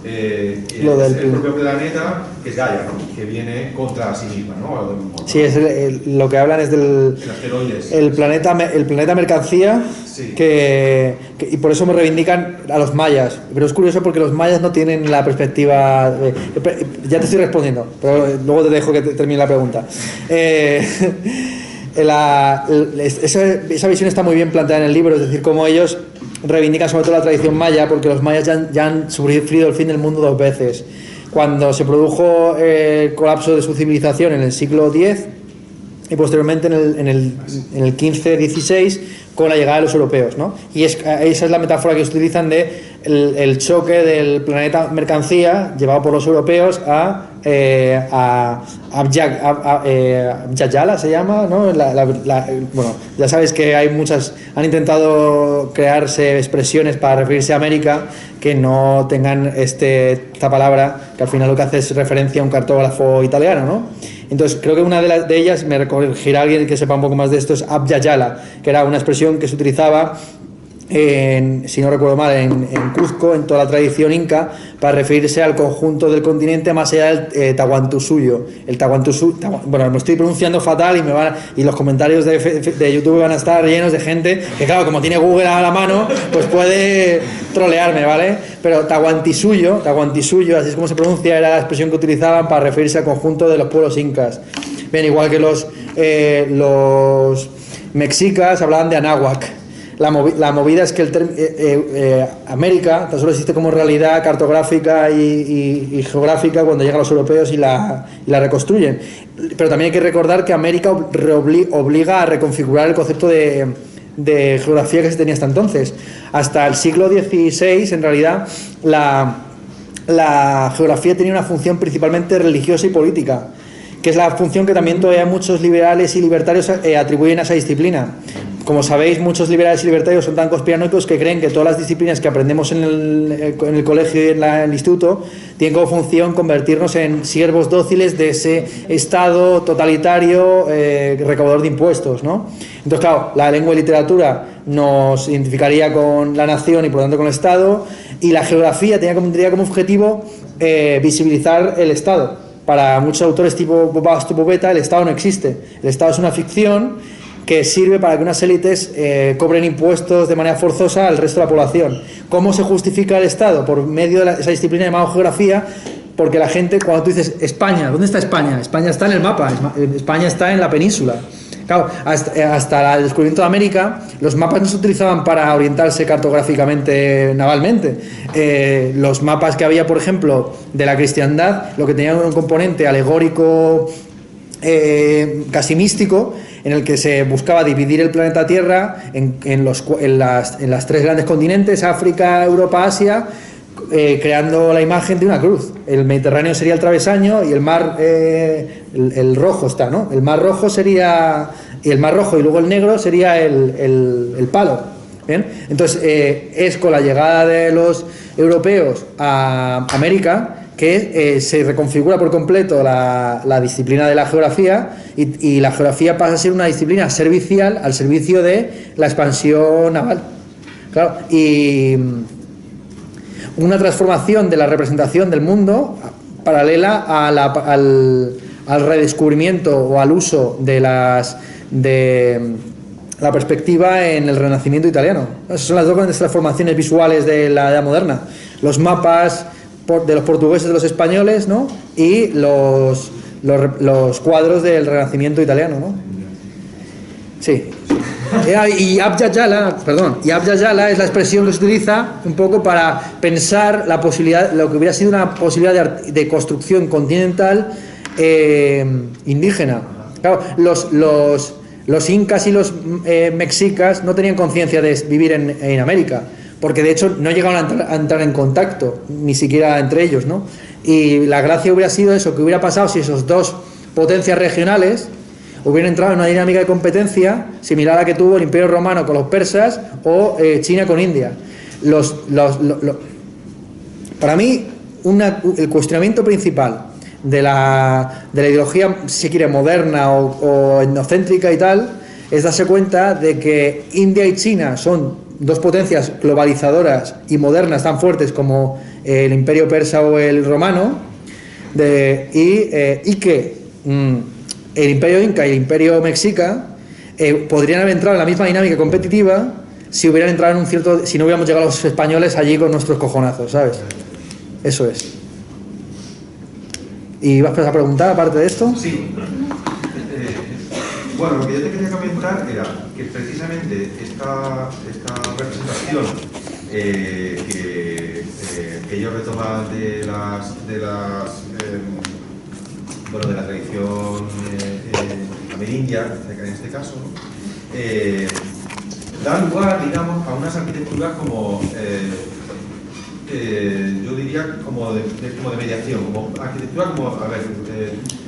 El propio planeta, que es Gaia, ¿no?, que viene contra sí misma, ¿no? Sí, lo que hablan es del el planeta mercancía, sí. Y por eso me reivindican a los mayas. Pero es curioso porque los mayas no tienen la perspectiva ya te estoy respondiendo, pero luego te dejo que termine la pregunta. esa visión está muy bien planteada en el libro, es decir, cómo ellos reivindican sobre todo la tradición maya, porque los mayas ya han sufrido el fin del mundo 2 veces. Cuando se produjo el colapso de su civilización en el siglo X y posteriormente en el 15-16 con la llegada de los europeos, ¿no? Y esa es la metáfora que utilizan de el choque del planeta mercancía llevado por los europeos a Abya-Yala se llama, ¿no? Bueno, ya sabes que hay muchas, han intentado crearse expresiones para referirse a América que no tengan esta palabra, que al final lo que hace es referencia a un cartógrafo italiano, ¿no? Entonces creo que una de ellas, me corregirá alguien que sepa un poco más de esto, es Abya-Yala, que era una expresión que se utilizaba si no recuerdo mal, en Cuzco, en toda la tradición inca, para referirse al conjunto del continente más allá del Tahuantinsuyo. Bueno, me estoy pronunciando fatal y los comentarios de YouTube van a estar llenos de gente que, claro, como tiene Google a la mano, pues puede trolearme, ¿vale? Pero Tahuantinsuyo, así es como se pronuncia, era la expresión que utilizaban para referirse al conjunto de los pueblos incas. Bien, igual que los mexicas hablaban de Anáhuac. La movida es que América tan solo existe como realidad cartográfica y geográfica cuando llegan los europeos y la reconstruyen. Pero también hay que recordar que América obliga a reconfigurar el concepto de geografía que se tenía hasta entonces. Hasta el siglo XVI, en realidad, la geografía tenía una función principalmente religiosa y política, que es la función que también todavía muchos liberales y libertarios atribuyen a esa disciplina. Como sabéis, muchos liberales y libertarios son tan conspiranoicos que creen que todas las disciplinas que aprendemos en el colegio y en el instituto tienen como función convertirnos en siervos dóciles de ese Estado totalitario recaudador de impuestos, ¿no? Entonces, claro, la lengua y literatura nos identificaría con la nación y por lo tanto con el Estado, y la geografía tendría como objetivo visibilizar el Estado. Para muchos autores tipo Basto Bobeta, el Estado no existe. El Estado es una ficción que sirve para que unas élites cobren impuestos de manera forzosa al resto de la población. ¿Cómo se justifica el Estado? Por medio de esa disciplina llamada geografía, porque la gente, cuando tú dices España, ¿dónde está España? España está en el mapa, España está en la península. Claro, hasta el descubrimiento de América, los mapas no se utilizaban para orientarse cartográficamente, navalmente. Los mapas que había, por ejemplo, de la cristiandad, lo que tenían un componente alegórico, casi místico, en el que se buscaba dividir el planeta Tierra en las 3 grandes continentes, África, Europa, Asia, creando la imagen de una cruz. El Mediterráneo sería el travesaño y el mar, el rojo está, ¿no? El mar rojo sería, y el mar rojo y luego el negro sería el palo. ¿Bien? Entonces, es con la llegada de los europeos a América que se reconfigura por completo la disciplina de la geografía y la geografía pasa a ser una disciplina servicial al servicio de la expansión naval. Claro, y una transformación de la representación del mundo paralela al redescubrimiento o al uso de la perspectiva en el Renacimiento italiano. Esas son las 2 grandes transformaciones visuales de la Edad Moderna. Los mapas de los portugueses, de los españoles, ¿no? Y los cuadros del Renacimiento italiano, ¿no? Sí. Y Abya-Yala es la expresión que se utiliza un poco para pensar la posibilidad, lo que hubiera sido una posibilidad de construcción continental indígena. Claro, los incas y los mexicas no tenían conciencia de vivir en América, porque de hecho no llegaban a entrar en contacto, ni siquiera entre ellos, ¿no? Y la gracia hubiera sido eso, que hubiera pasado si esos 2 potencias regionales hubieran entrado en una dinámica de competencia similar a la que tuvo el Imperio Romano con los persas o China con India. Para mí, el cuestionamiento principal de la ideología, si se quiere, moderna o etnocéntrica y tal, es darse cuenta de que India y China son 2 potencias globalizadoras y modernas tan fuertes como el Imperio Persa o el Romano, y que el Imperio Inca y el Imperio Mexica podrían haber entrado en la misma dinámica competitiva si hubieran entrado si no hubiéramos llegado los españoles allí con nuestros cojonazos, ¿sabes? Eso es. ¿Y vas a preguntar aparte de esto? Sí. bueno, lo que yo te quería comentar era que precisamente esta representación que ellos retoman de la tradición amerindia, en este caso, ¿no? Da lugar, digamos, a unas arquitecturas como, yo diría, como de mediación, como arquitectura, como, a ver,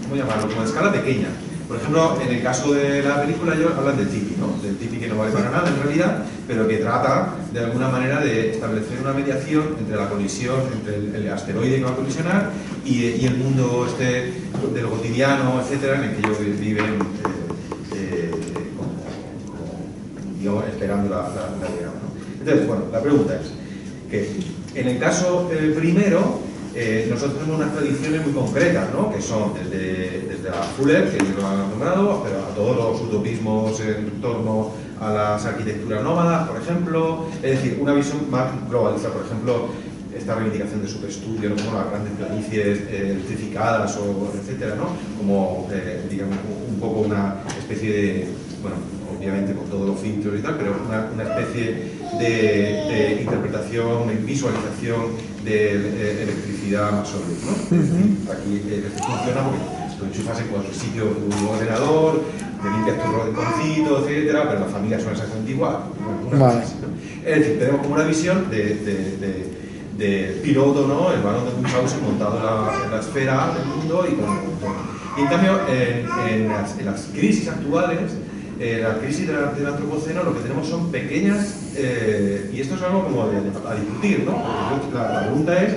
¿cómo llamarlo? Como de escala pequeña. Por ejemplo, en el caso de la película, ellos hablan del tipi, ¿no? Del tipi que no vale para nada en realidad, pero que trata de alguna manera de establecer una mediación entre la colisión, entre el asteroide que va a colisionar y el mundo este de lo cotidiano, etcétera, en el que ellos viven, digamos, esperando la llegada, ¿no? Entonces, bueno, la pregunta es que en el caso primero, nosotros tenemos unas tradiciones muy concretas, ¿no? Que son desde la Fuller, que lo han nombrado, pero a todos los utopismos en torno a las arquitecturas nómadas, por ejemplo, es decir, una visión más globalizada, por ejemplo, esta reivindicación de superestudio, ¿no? Como las grandes planicies electrificadas, o etcétera, ¿no? Como, digamos, un poco una especie de, bueno, obviamente con todos los filtros y tal, pero una especie de interpretación, visualización de electricidad más sólida, ¿no? Aquí funciona porque lo enchufas en cualquier sitio de tu ordenador, te limpias tu rinconcito, etcétera, pero las familias son exactamente igual. Vale. Es decir, tenemos como una visión de piloto, ¿no? El balón de Munchausen montado en la esfera del mundo y en cambio en las crisis actuales, la crisis del antropoceno, lo que tenemos son pequeñas, y esto es algo como a discutir, ¿no? Porque la pregunta es,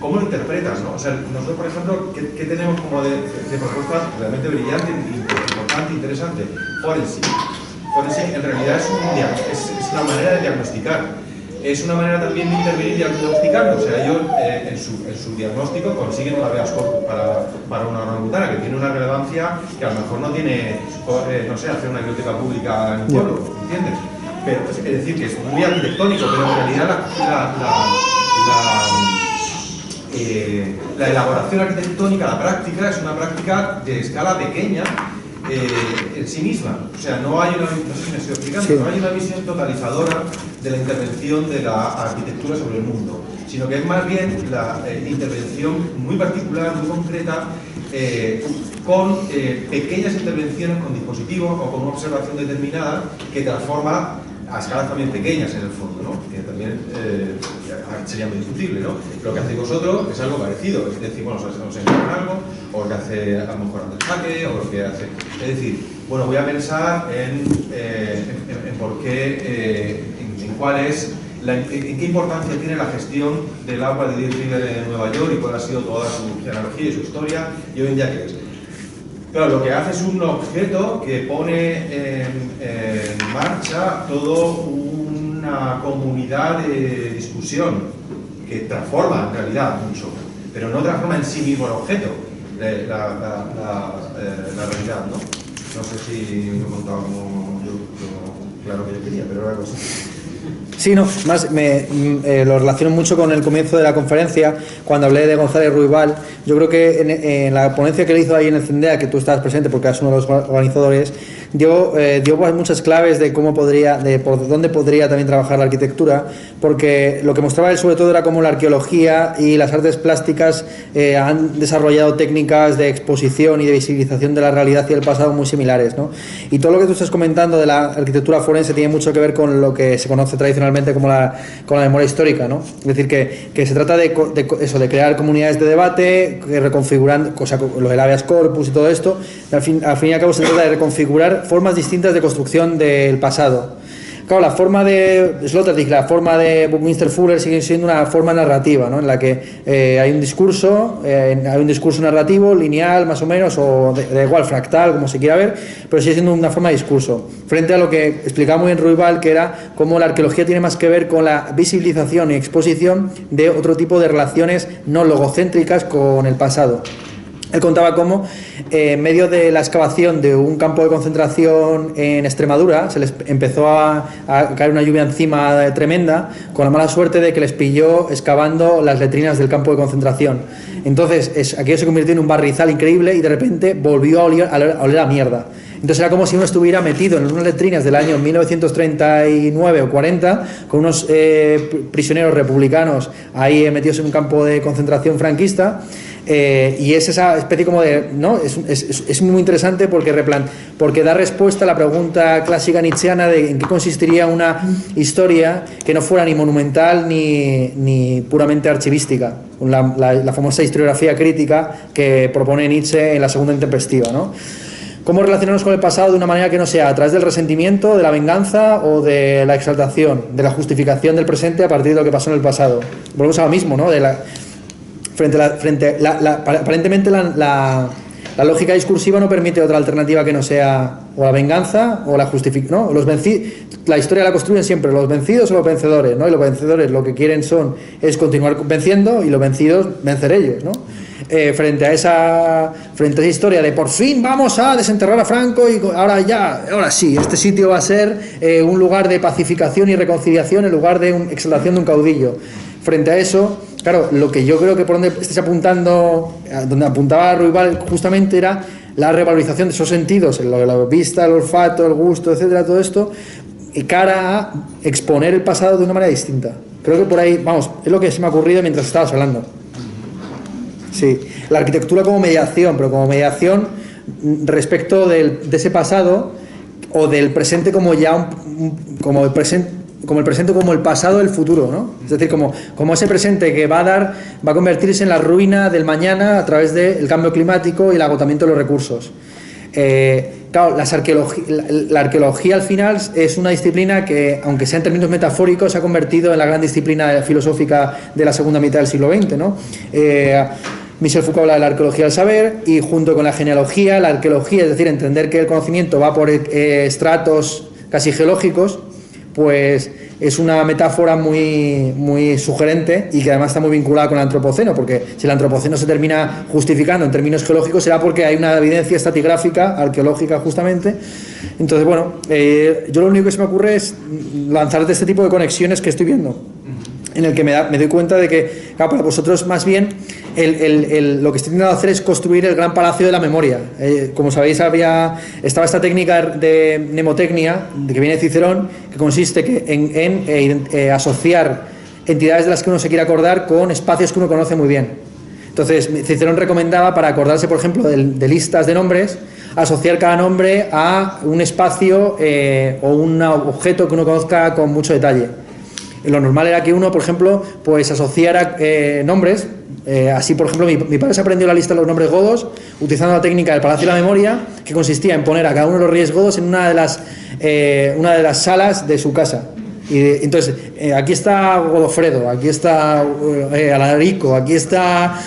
¿cómo lo interpretas, no? O sea, nosotros, por ejemplo, ¿qué tenemos como de propuesta realmente brillante, importante, interesante? Forensic. Forensic en realidad es una manera de diagnosticar. Es una manera también de intervenir diagnosticando. O sea, ellos en su diagnóstico consiguen una habeas corpus para una orangutana, que tiene una relevancia que a lo mejor no tiene, no sé, hacer una biblioteca pública en un pueblo, ¿entiendes? Pero, es decir, que es muy arquitectónico, pero en realidad la elaboración arquitectónica, la práctica, es una práctica de escala pequeña en sí misma. O sea, no hay una, no sé si me estoy explicando, sí, no hay una visión totalizadora de la intervención de la arquitectura sobre el mundo, sino que es más bien la intervención muy particular, muy concreta, con pequeñas intervenciones con dispositivos o con una observación determinada que transforma a escalas también pequeñas en el fondo, ¿no? Que también sería muy discutible, ¿no? Lo que hacéis vosotros es algo parecido, es decir, bueno, os enseñan algo, o lo que hace a lo mejor Andrés Jaque, o lo que hace... Es decir, bueno, voy a pensar en por qué, en cuál es, en qué importancia tiene la gestión del agua de Deer River en Nueva York y cuál ha sido toda su genealogía y su historia, y hoy en día qué es. Claro, lo que hace es un objeto que pone en marcha toda una comunidad de discusión que transforma en realidad mucho, pero no transforma en sí mismo el objeto, la realidad, ¿no? No sé si lo he contado como yo claro que yo quería, pero era algo así. Sí, no, más lo relaciono mucho con el comienzo de la conferencia, cuando hablé de González Ruibal. Yo creo que en la ponencia que le hizo ahí en el CENDEA, que tú estabas presente porque eres uno de los organizadores, dio muchas claves de cómo podría, de por dónde podría también trabajar la arquitectura, porque lo que mostraba él sobre todo era cómo la arqueología y las artes plásticas han desarrollado técnicas de exposición y de visibilización de la realidad y del pasado muy similares, ¿no? Y todo lo que tú estás comentando de la arquitectura forense tiene mucho que ver con lo que se conoce tradicionalmente como la memoria histórica, ¿no? Es decir, que se trata de crear comunidades de debate, reconfigurando, lo del habeas corpus y todo esto. Al fin y al cabo se trata de reconfigurar formas distintas de construcción del pasado. Claro, la forma de Sloterdijk, la forma de Buckminster Fuller sigue siendo una forma narrativa, ¿no? En la que hay un discurso narrativo, lineal más o menos, o da igual, fractal, como se quiera ver, pero sigue siendo una forma de discurso. Frente a lo que explicaba muy bien Ruibal, que era cómo la arqueología tiene más que ver con la visibilización y exposición de otro tipo de relaciones no logocéntricas con el pasado. Él contaba cómo, en medio de la excavación de un campo de concentración en Extremadura, se les empezó a caer una lluvia encima tremenda, con la mala suerte de que les pilló excavando las letrinas del campo de concentración. Entonces, aquello se convirtió en un barrizal increíble y de repente volvió a oler a mierda. Entonces era como si uno estuviera metido en unas letrinas del año 1939 o 40 con unos prisioneros republicanos ahí metidos en un campo de concentración franquista. Y es esa especie como de, ¿no? Es muy interesante porque da respuesta a la pregunta clásica nietzscheana de en qué consistiría una historia que no fuera ni monumental ni puramente archivística, la famosa historiografía crítica que propone Nietzsche en la Segunda Intempestiva, ¿no? ¿Cómo relacionarnos con el pasado de una manera que no sea a través del resentimiento, de la venganza o de la exaltación, de la justificación del presente a partir de lo que pasó en el pasado? Volvemos a lo mismo, ¿no? Aparentemente la lógica discursiva no permite otra alternativa que no sea o la venganza o la justificación, ¿no? La historia la construyen siempre los vencidos o los vencedores, ¿no? Y los vencedores lo que quieren es continuar venciendo y los vencidos vencer ellos, ¿no? Frente a esa historia de por fin vamos a desenterrar a Franco y ahora sí, este sitio va a ser un lugar de pacificación y reconciliación en lugar de exaltación de un caudillo. Frente a eso, claro, lo que yo creo que por donde estés apuntando, donde apuntaba Ruibal justamente era la revalorización de esos sentidos, la vista, el olfato, el gusto, etcétera, todo esto, cara a exponer el pasado de una manera distinta. Creo que por ahí, vamos, es lo que se me ha ocurrido mientras estabas hablando. Sí, la arquitectura como mediación, pero como mediación respecto de ese pasado o del presente como ya como el presente como el pasado del futuro, ¿no? Es decir, como ese presente que va a convertirse en la ruina del mañana a través del cambio climático y el agotamiento de los recursos. Claro, la arqueología al final es una disciplina que, aunque sea en términos metafóricos, se ha convertido en la gran disciplina filosófica de la segunda mitad del siglo XX, ¿no? Michel Foucault habla de la arqueología del saber y junto con la genealogía, la arqueología, es decir, entender que el conocimiento va por estratos casi geológicos, pues es una metáfora muy, muy sugerente y que además está muy vinculada con el antropoceno, porque si el antropoceno se termina justificando en términos geológicos será porque hay una evidencia estratigráfica, arqueológica justamente. Entonces, bueno, yo lo único que se me ocurre es lanzarte este tipo de conexiones que estoy viendo, en el que me doy cuenta de que, claro, para vosotros más bien lo que estoy intentando hacer es construir el gran palacio de la memoria. Como sabéis, estaba esta técnica de mnemotecnia que viene de Cicerón, que consiste en asociar entidades de las que uno se quiere acordar con espacios que uno conoce muy bien. Entonces, Cicerón recomendaba, para acordarse, por ejemplo, de listas de nombres, asociar cada nombre a un espacio o un objeto que uno conozca con mucho detalle. Lo normal era que uno, por ejemplo, pues asociara nombres. Así, por ejemplo, mi padre se aprendió la lista de los nombres godos utilizando la técnica del Palacio de la Memoria, que consistía en poner a cada uno de los reyes godos en una de las salas de su casa. Y entonces, aquí está Godofredo, aquí está Alarico, aquí está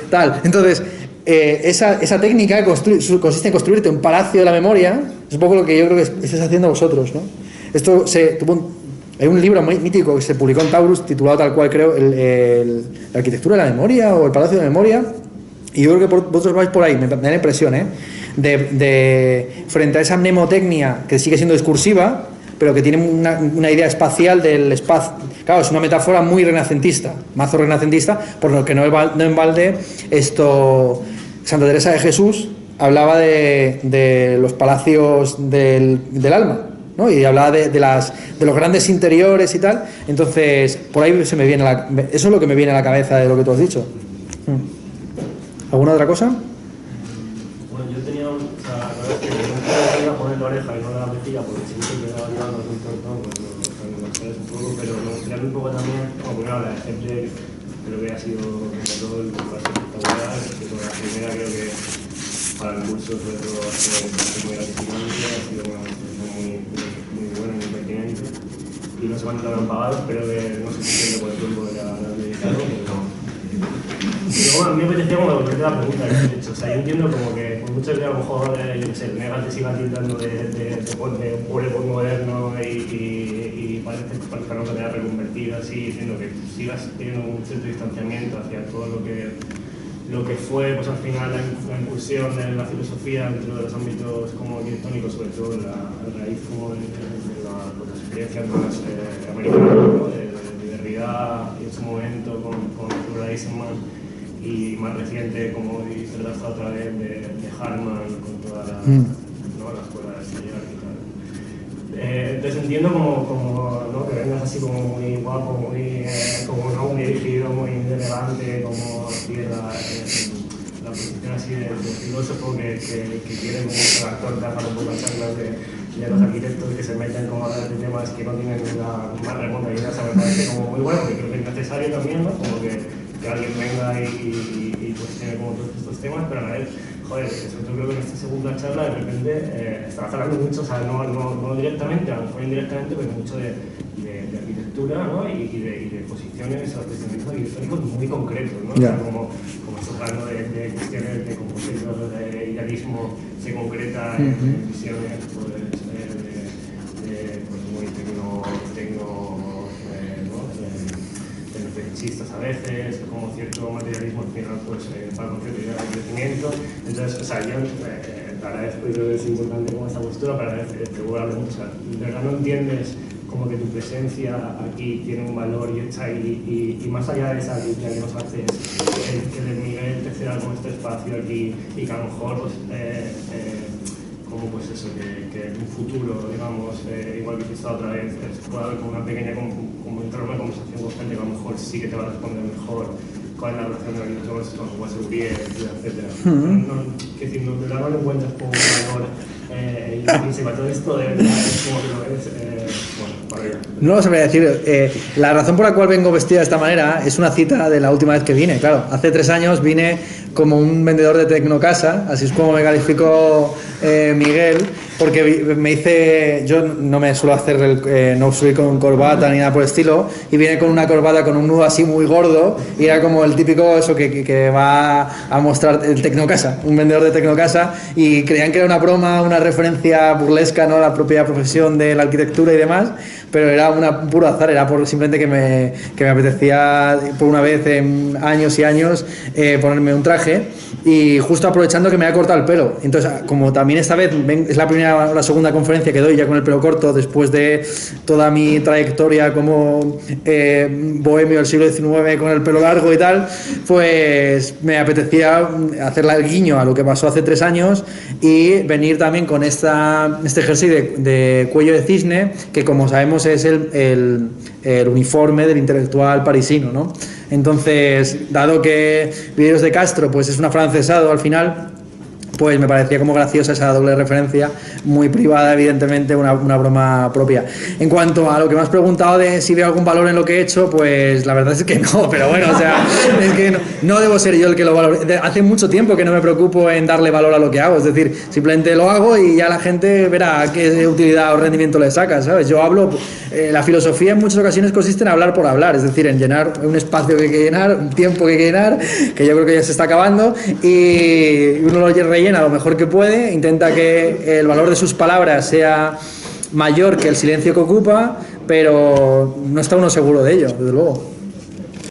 tal. Entonces, esa técnica consiste en construirte un palacio de la memoria. Es un poco lo que yo creo que estáis haciendo vosotros, ¿no? Esto hay un libro muy mítico que se publicó en Taurus, titulado tal cual, creo, la arquitectura de la memoria o el palacio de la memoria, y yo creo que vosotros vais por ahí, me da la impresión, frente a esa mnemotecnia que sigue siendo discursiva, pero que tiene una idea espacial del espacio. Claro, es una metáfora muy renacentista, mazo renacentista, por lo que no en balde Santa Teresa de Jesús hablaba de los palacios del alma, ¿no? Y hablaba de los grandes interiores y tal. Entonces, por ahí eso es lo que me viene a la cabeza de lo que tú has dicho. ¿Alguna otra cosa? Bueno, yo tenía la verdad es que no iba a poner la oreja y no la mejilla porque siempre quedaba llevando un tortón un poco, pero me gustaría un poco también, como primero la ejemplo, creo que ha sido todo el curso espectacular, la primera creo que para el curso sobre todo ha sido muy gratificante, ha sido muy buena y muy pertinente, y no sé cuánto lo habrán pagado, pero que no sé si entiende por el tiempo que le han dedicado, pero bueno, a mí me apetecía como volverte la pregunta que has hecho. O sea, yo entiendo como que por mucho que a lo mejor, yo qué sé, Negas te siga tildando de pobre moderno y parece que no te haya reconvertido así, diciendo que sigas teniendo un cierto distanciamiento hacia todo lo que fue, pues al final la incursión de la filosofía dentro de los ámbitos como arquitectónicos, sobre todo la raíz como de las experiencias más americanas, ¿no? de Derrida y en su momento con Arthur Eisenman, y más reciente, como trataste otra vez, de Harman, con toda ¿no? La escuela de enseñar y tal. Entonces entiendo como ¿no? Que vengas así como muy guapo, muy, como, ¿no? Muy dirigido, muy elegante, como la posición así de filósofo que quiere como que el actor te haga un poco las charlas de los arquitectos que se meten como a hablar de temas que no tienen la más remota idea. O sea, me parece como muy bueno, porque creo que es necesario también, ¿no? Como que alguien venga y cuestione como todos estos temas, pero a la vez, joder, sobre todo creo que en esta segunda charla de repente estabas hablando mucho, o sea, no directamente, a lo mejor indirectamente, pero mucho de arquitectura, ¿no? y de posiciones o cuestionamientos arquitectónicos muy concretos, ¿no? Yeah. O sea, como estás hablando de cuestiones de cómo el idealismo se concreta en visiones pues, pues muy tecnofetichistas a veces, como cierto materialismo al final pues para concreto idea de crecimiento. Entonces, o sea, yo agradezco y creo que es importante como esta postura, pero a la vez te voy a hablar mucho. O sea, de verdad no entiendes como que tu presencia aquí tiene un valor y más allá de esa crítica que nos haces, que de Miguel te ceda como este espacio aquí y que a lo mejor pues, como pues eso, que en un futuro, digamos, igual que he estado otra vez, puede haber como una pequeña, como entrar en una conversación con gente que a lo mejor sí que te va a responder mejor cuál es la relación de la arquitectura con su seguridad, etcétera. Que si no te lo encuentras como un valor y se va todo esto de verdad, es como que lo ves, bueno, para allá. No lo sabría decir. La razón por la cual vengo vestida de esta manera es una cita de la última vez que vine. Claro, hace 3 años vine como un vendedor de Tecnocasa, así es como me calificó Miguel, porque me hice, yo no me suelo hacer no subir con corbata ni nada por el estilo, y vine con una corbata con un nudo así muy gordo, y era como el típico eso que va a mostrar el Tecnocasa, un vendedor de Tecnocasa, y creían que era una broma, una referencia burlesca, ¿no?, a la propia profesión de la arquitectura y demás, pero era un puro azar, era por simplemente que me apetecía por una vez en años y años ponerme un traje, y justo aprovechando que me había cortado el pelo. Entonces, como también esta vez es la segunda conferencia que doy ya con el pelo corto después de toda mi trayectoria como bohemio del siglo XIX con el pelo largo y tal, pues me apetecía hacerle el guiño a lo que pasó hace 3 años y venir también con este jersey de cuello de cisne, que como sabemos es el uniforme del intelectual parisino, ¿no? Entonces, dado que Vídeos de Castro pues es un afrancesado al final, pues me parecía como graciosa esa doble referencia, muy privada, evidentemente, una broma propia. En cuanto a lo que me has preguntado de si veo algún valor en lo que he hecho, pues la verdad es que no, pero bueno, o sea, es que no debo ser yo el que lo valore. Hace mucho tiempo que no me preocupo en darle valor a lo que hago, es decir, simplemente lo hago y ya la gente verá qué utilidad o rendimiento le saca, ¿sabes? Yo hablo, la filosofía en muchas ocasiones consiste en hablar por hablar, es decir, en llenar un espacio que hay que llenar, un tiempo que hay que llenar, que yo creo que ya se está acabando, y uno lo rellena a lo mejor que puede, intenta que el valor de sus palabras sea mayor que el silencio que ocupa, pero no está uno seguro de ello, desde luego.